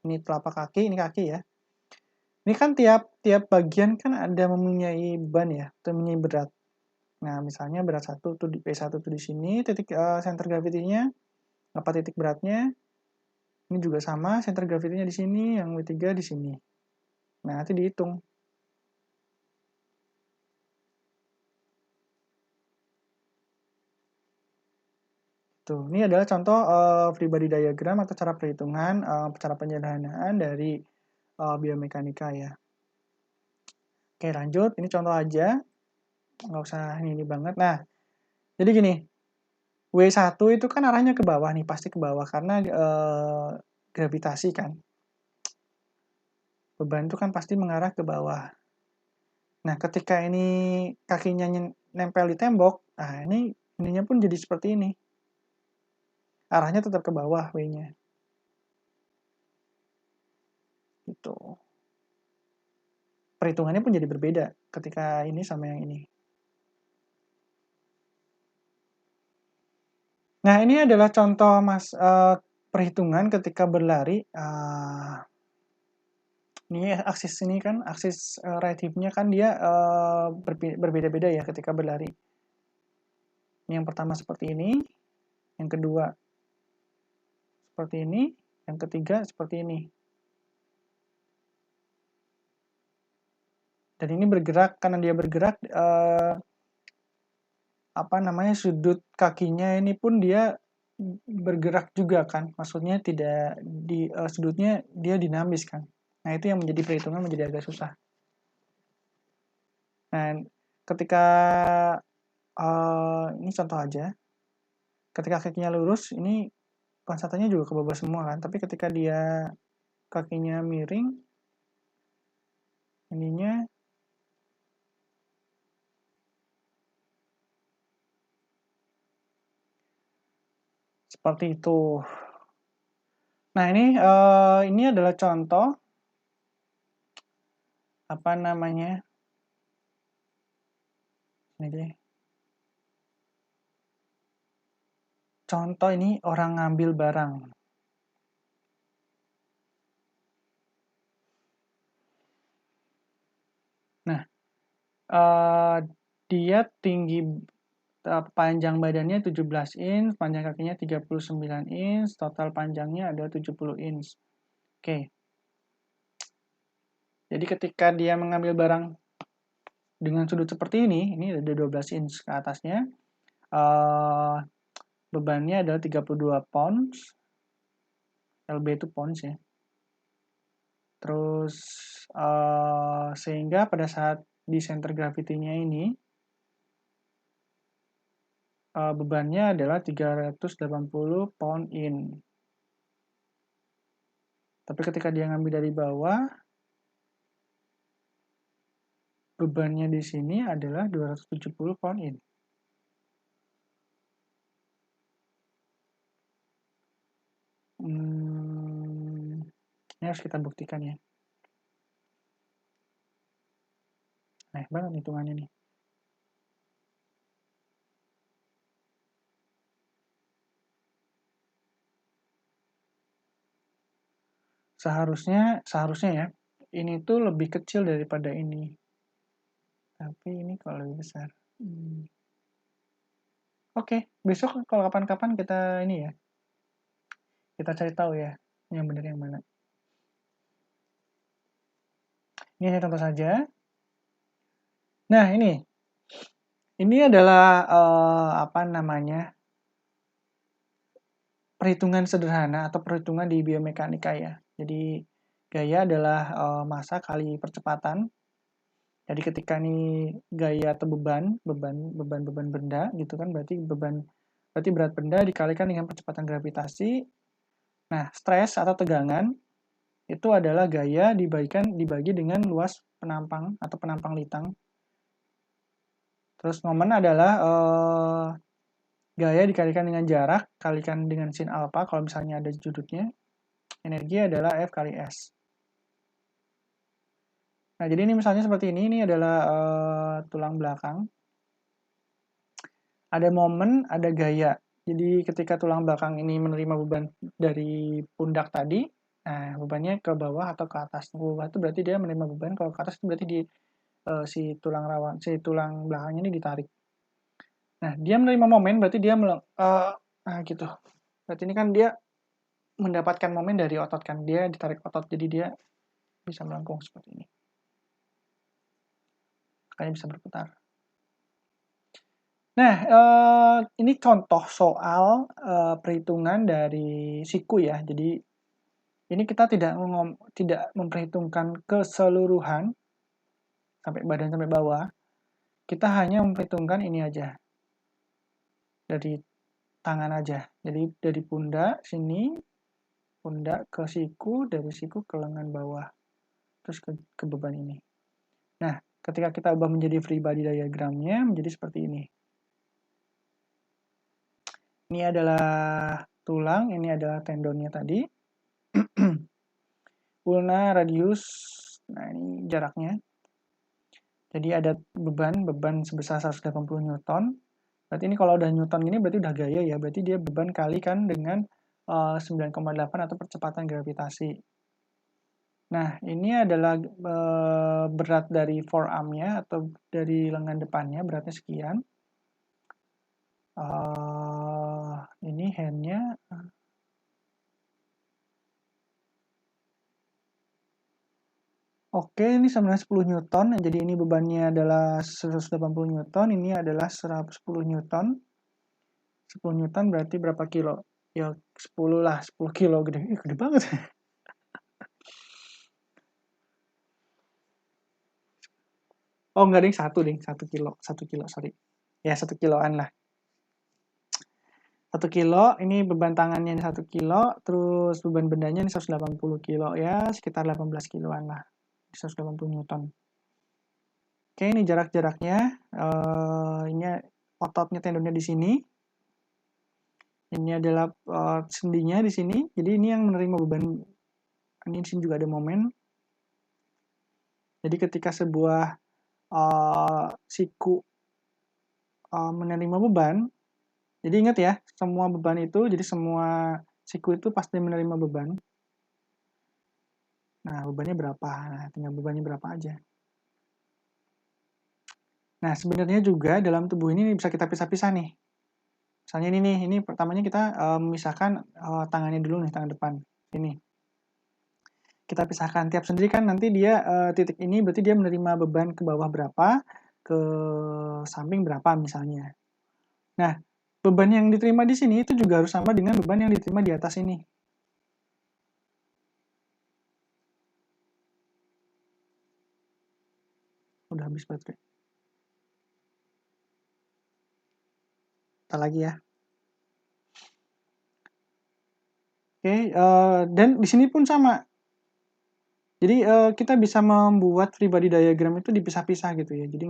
ini telapak kaki, ini kaki ya. Ini kan tiap bagian kan ada mempunyai beban ya, atau mempunyai berat. Nah, misalnya berat 1 tuh di P1 tuh di sini, titik center gravity-nya, apa titik beratnya. Ini juga sama, center gravity-nya di sini, yang W3 di sini. Nah, nanti dihitung. Tuh, ini adalah contoh free body diagram atau cara perhitungan, cara penyederhanaan dari biomekanika ya. Oke, lanjut. Ini contoh aja. Nggak usah ini banget. Nah, jadi gini. W1 itu kan arahnya ke bawah nih, pasti ke bawah. Karena gravitasi kan. Beban itu kan pasti mengarah ke bawah. Nah, ketika ini kakinya nempel di tembok, nah ininya pun jadi seperti ini. Arahnya tetap ke bawah W-nya. Gitu. Perhitungannya pun jadi berbeda ketika ini sama yang ini. Nah, ini adalah contoh perhitungan ketika berlari. Ini aksis ini kan, aksis right hip-nya kan dia berbeda-beda ya ketika berlari. Ini yang pertama seperti ini, yang kedua seperti ini, yang ketiga seperti ini. Dan ini bergerak, karena dia bergerak, sudut kakinya ini pun dia bergerak juga kan, maksudnya tidak di sudutnya dia dinamis kan. Nah, itu yang menjadi perhitungan menjadi agak susah. Nah, ketika ini contoh aja, ketika kakinya lurus, ini konstantannya juga ke bawah semua kan, tapi ketika dia kakinya miring, ininya seperti itu. Nah, ini adalah contoh apa namanya? Ini deh. Contoh ini orang ngambil barang. Nah, dia tinggi panjang badannya 17 inch, panjang kakinya 39 inch, total panjangnya ada 70 inch. Oke. Jadi ketika dia mengambil barang dengan sudut seperti ini ada 12 inch ke atasnya, bebannya adalah 32 pounds, lb itu pounds ya. Terus sehingga pada saat di center gravity-nya ini bebannya adalah 380 pound in. Tapi ketika dia ngambil dari bawah, bebannya di sini adalah 270 pound in. Ini harus kita buktikan ya. Nah, banget hitungannya nih. Seharusnya ya, ini tuh lebih kecil daripada ini. Tapi ini kalau lebih besar. Oke, besok kalau kapan-kapan kita ini ya, kita cari tahu ya, yang benar yang mana. Ini hanya contoh saja. Nah, ini adalah apa namanya, perhitungan sederhana atau perhitungan di biomekanika ya. Jadi gaya adalah massa kali percepatan. Jadi ketika ini gaya atau beban benda gitu kan, berarti berat benda dikalikan dengan percepatan gravitasi. Nah, stres atau tegangan itu adalah gaya dibagi dengan luas penampang atau penampang litang. Terus momen adalah gaya dikalikan dengan jarak, kalikan dengan sin alpha kalau misalnya ada sudutnya. Energi adalah F kali S. Nah, jadi ini misalnya seperti ini adalah tulang belakang. Ada momen, ada gaya. Jadi ketika tulang belakang ini menerima beban dari pundak tadi, nah bebannya ke bawah atau ke atas. Ke bawah itu berarti dia menerima beban, kalau ke atas itu berarti si tulang belakangnya ini ditarik. Nah, dia menerima momen berarti dia nah gitu. Berarti ini kan dia mendapatkan momen dari otot kan, dia ditarik otot, jadi dia bisa melengkung seperti ini. Makanya bisa berputar. Nah, ini contoh soal perhitungan dari siku ya. Jadi ini kita tidak memperhitungkan keseluruhan sampai badan sampai bawah. Kita hanya memperhitungkan ini aja. Dari tangan aja. Jadi dari pundak sini, pundak ke siku, dari siku ke lengan bawah. Terus ke beban ini. Nah, ketika kita ubah menjadi free body diagramnya menjadi seperti ini. Ini adalah tulang, ini adalah tendonnya tadi. Ulna, radius, nah ini jaraknya. Jadi ada beban sebesar 180 Newton. Berarti ini kalau udah Newton gini berarti udah gaya ya. Berarti dia beban kalikan dengan 9,8 atau percepatan gravitasi. Nah, ini adalah berat dari forearm-nya atau dari lengan depannya, beratnya sekian. Ini hand-nya. Oke, ini sebenarnya 10 Newton. Jadi ini bebannya adalah 180 Newton, ini adalah 110 Newton. 10 Newton berarti berapa kilo? Ya 10 lah, 10 kilo, gede banget. Oh enggak ding, 1 kilo, 1 kilo, sorry. Ya 1 kiloan lah. 1 kilo, ini beban tangannya 1 kilo, terus beban bendanya ini 180 kilo, ya sekitar 18 kiloan lah, 180 Newton. Oke, ini jarak-jaraknya, ini ototnya, tendonnya di sini. Ini adalah sendinya di sini, jadi ini yang menerima beban. Ini di sini juga ada momen. Jadi ketika sebuah siku menerima beban, jadi ingat ya, semua beban itu, jadi semua siku itu pasti menerima beban. Nah, bebannya berapa? Nah, tinggal bebannya berapa aja. Nah, sebenarnya juga dalam tubuh ini bisa kita pisah-pisah nih. Misalnya ini nih, ini pertamanya kita memisahkan tangannya dulu nih, tangan depan. Ini. Kita pisahkan tiap sendiri kan nanti dia titik ini berarti dia menerima beban ke bawah berapa, ke samping berapa misalnya. Nah, beban yang diterima di sini itu juga harus sama dengan beban yang diterima di atas ini. Udah habis baterai. Kita lagi ya. Oke, dan di sini pun sama. Jadi kita bisa membuat free body diagram itu dipisah-pisah gitu ya. Jadi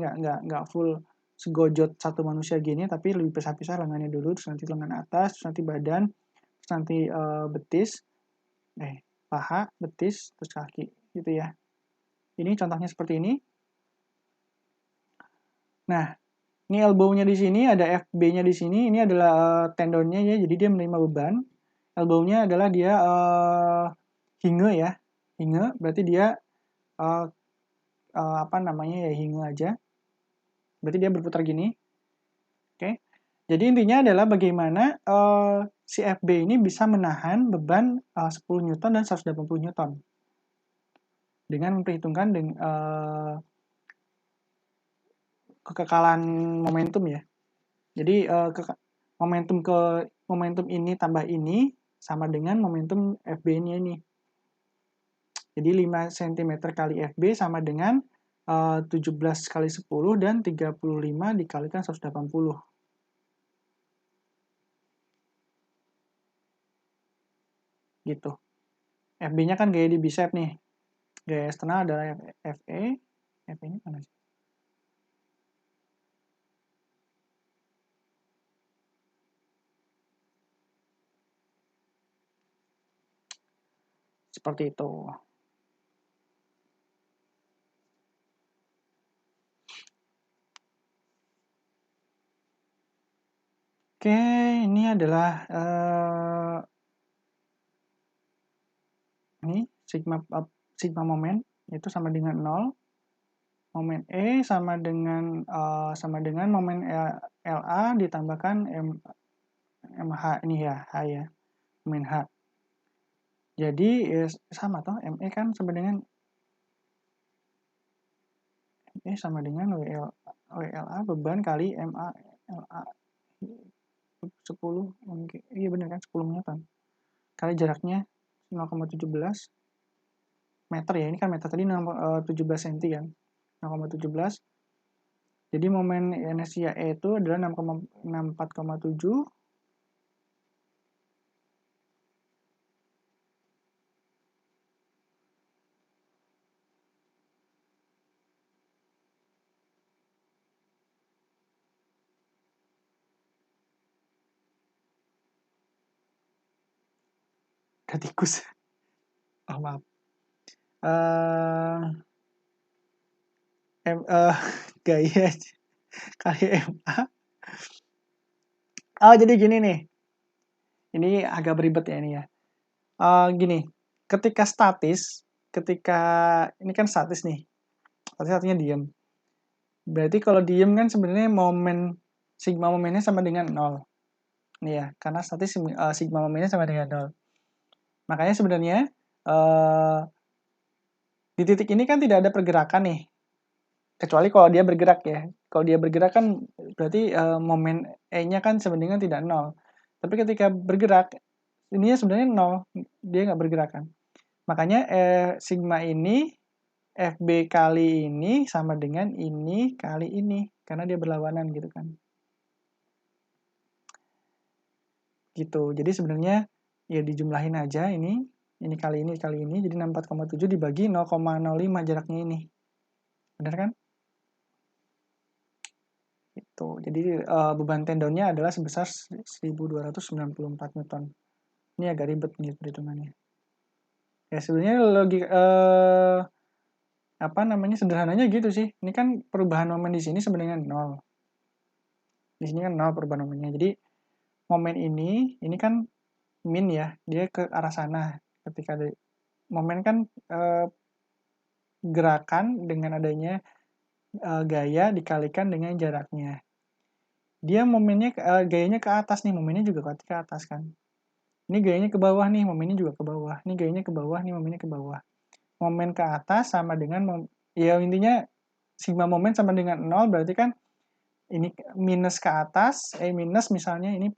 nggak full segojot satu manusia gini, tapi lebih pisah-pisah lengannya dulu, terus nanti lengan atas, terus nanti badan, terus nanti betis, paha, betis, terus kaki gitu ya. Ini contohnya seperti ini. Nah, ini elbow-nya di sini, ada FB-nya di sini, ini adalah tendonnya ya, jadi dia menerima beban. Elbow-nya adalah dia hinge ya, hinge berarti dia apa namanya ya, hinge aja. Berarti dia berputar gini. Oke. Jadi intinya adalah bagaimana si FB ini bisa menahan beban 10 Newton dan 180 Newton. Dengan memperhitungkan kekekalan momentum ya. Jadi momentum ini tambah ini sama dengan momentum FB-nya ini. Jadi 5 cm kali FB sama dengan 17 kali 10 dan 35 dikalikan 180. Gitu. FB-nya kan gaya di bicep nih. Gaya eksternal adalah FE. FE-nya mana sih? Seperti itu. Oke, ini adalah ini sigma momen itu sama dengan 0. Momen E sama dengan momen LA ditambahkan MH ini ya, H ya. Momen H. Jadi sama toh, ME kan sama dengan WLA beban kali MA LA 10 mungkin. Iya benar kan 10 Newton. Kali jaraknya 0,17 meter ya. Ini kan meter tadi 17 cm kan. 0,17. Jadi momen inersia E itu adalah 64,7 udah tikus. Oh maaf. Gaya kali MA. Oh jadi gini nih. Ini agak beribet ya ini ya. Gini, ketika ini kan statis nih. Statis artinya diam. Berarti kalau diem kan sebenarnya sigma momennya sama dengan 0. Nih ya, karena statis sigma momennya sama dengan 0. Makanya sebenarnya di titik ini kan tidak ada pergerakan nih. Kecuali kalau dia bergerak ya. Kalau dia bergerak kan berarti momen E-nya kan sebenarnya tidak nol. Tapi ketika bergerak, ininya sebenarnya nol, dia nggak bergerak kan. Makanya sigma ini FB kali ini sama dengan ini kali ini, karena dia berlawanan gitu kan. Gitu. Jadi sebenarnya ya dijumlahin aja ini kali ini, jadi 64,7 dibagi 0,05 jaraknya ini. Benar kan? Itu. Jadi beban tendonnya adalah sebesar 1294 Newton. Ini agak ribet nih perhitungannya. Ya sebenarnya apa namanya sederhananya gitu sih. Ini kan perubahan momen di sini sebenarnya 0. Di sini kan 0 perubahan momennya. Jadi momen ini kan min ya, dia ke arah sana. Ketika momen kan gerakan dengan adanya gaya dikalikan dengan jaraknya. Dia momennya gayanya ke atas nih, momennya juga ke atas kan. Ini gayanya ke bawah nih, momennya juga ke bawah. Ini gayanya ke bawah nih, momennya ke bawah. Momen ke atas sama dengan ya intinya sigma momen sama dengan 0 berarti kan ini minus ke atas, minus misalnya ini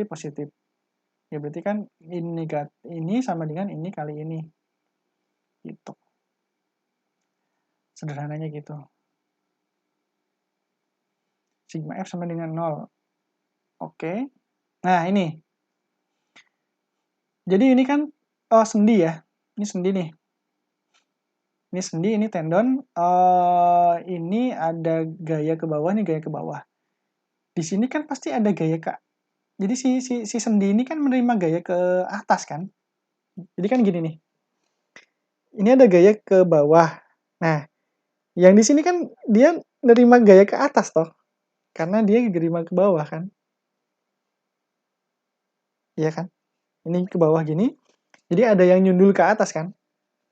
positif. Ya berarti kan ini sama dengan ini kali ini. Gitu. Sederhananya gitu. Sigma F sama dengan 0. Oke. Nah, ini. Jadi ini kan sendi ya. Ini sendi nih. Ini sendi, ini tendon. Ini ada gaya ke bawah, ini gaya ke bawah. Di sini kan pasti ada gaya ke. Jadi si sendi ini kan menerima gaya ke atas kan. Jadi kan gini nih. Ini ada gaya ke bawah. Nah, yang di sini kan dia menerima gaya ke atas toh. Karena dia menerima ke bawah kan. Iya kan? Ini ke bawah gini. Jadi ada yang nyundul ke atas kan.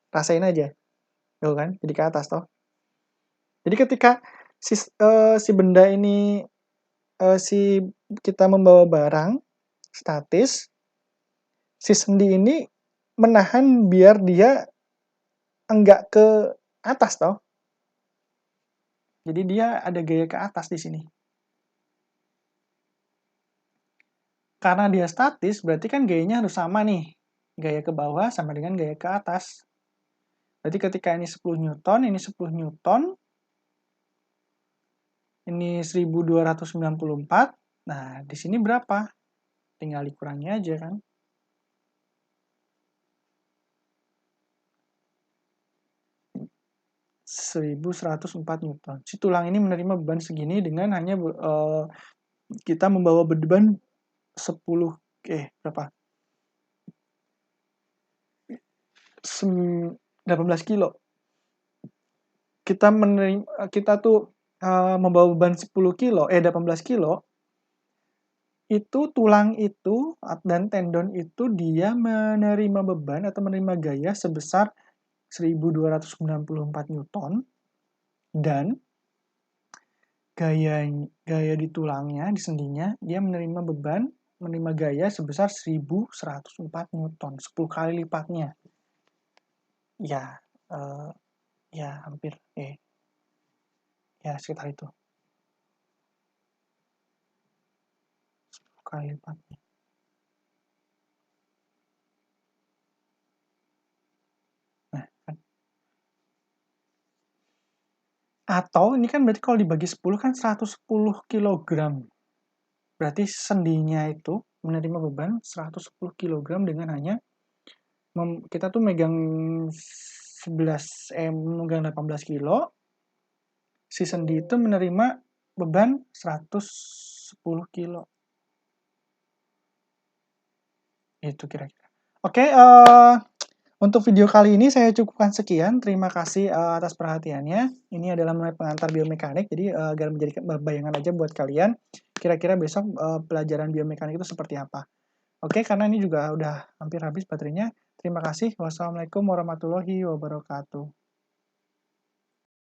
Rasain aja. Tuh kan, jadi ke atas toh. Jadi ketika si benda ini si kita membawa barang statis, si sendi ini menahan biar dia enggak ke atas toh. Jadi dia ada gaya ke atas di sini. Karena dia statis, berarti kan gayanya harus sama nih. Gaya ke bawah sama dengan gaya ke atas. Berarti ketika ini 10 Newton, ini 10 Newton, ini 1294. Nah, di sini berapa? Tinggal dikurangi aja kan. 1104 Newton. Si tulang ini menerima beban segini dengan hanya kita membawa beban 10 berapa? 18 kilo. Kita tuh membawa beban 10 kilo, 18 kilo, itu tulang itu dan tendon itu dia menerima beban atau menerima gaya sebesar 1294 Newton dan gaya di tulangnya, di sendinya, dia menerima beban, menerima gaya sebesar 1104 Newton, 10 kali lipatnya. Ya, ya hampir, ya sekitar itu. 10 kali lipatnya. Nah, kan. Atau ini kan berarti kalau dibagi 10 kan 110 kg. Berarti sendinya itu menerima beban 110 kg dengan hanya kita tuh megang 18 kilo, si sendi itu menerima beban 110 kilo. Itu kira-kira. Oke, untuk video kali ini saya cukupkan sekian. Terima kasih atas perhatiannya. Ini adalah mulai pengantar biomekanik, jadi agar menjadi bayangan aja buat kalian. Kira-kira besok pelajaran biomekanik itu seperti apa. Oke, karena ini juga udah hampir habis baterainya. Terima kasih. Wassalamualaikum warahmatullahi wabarakatuh.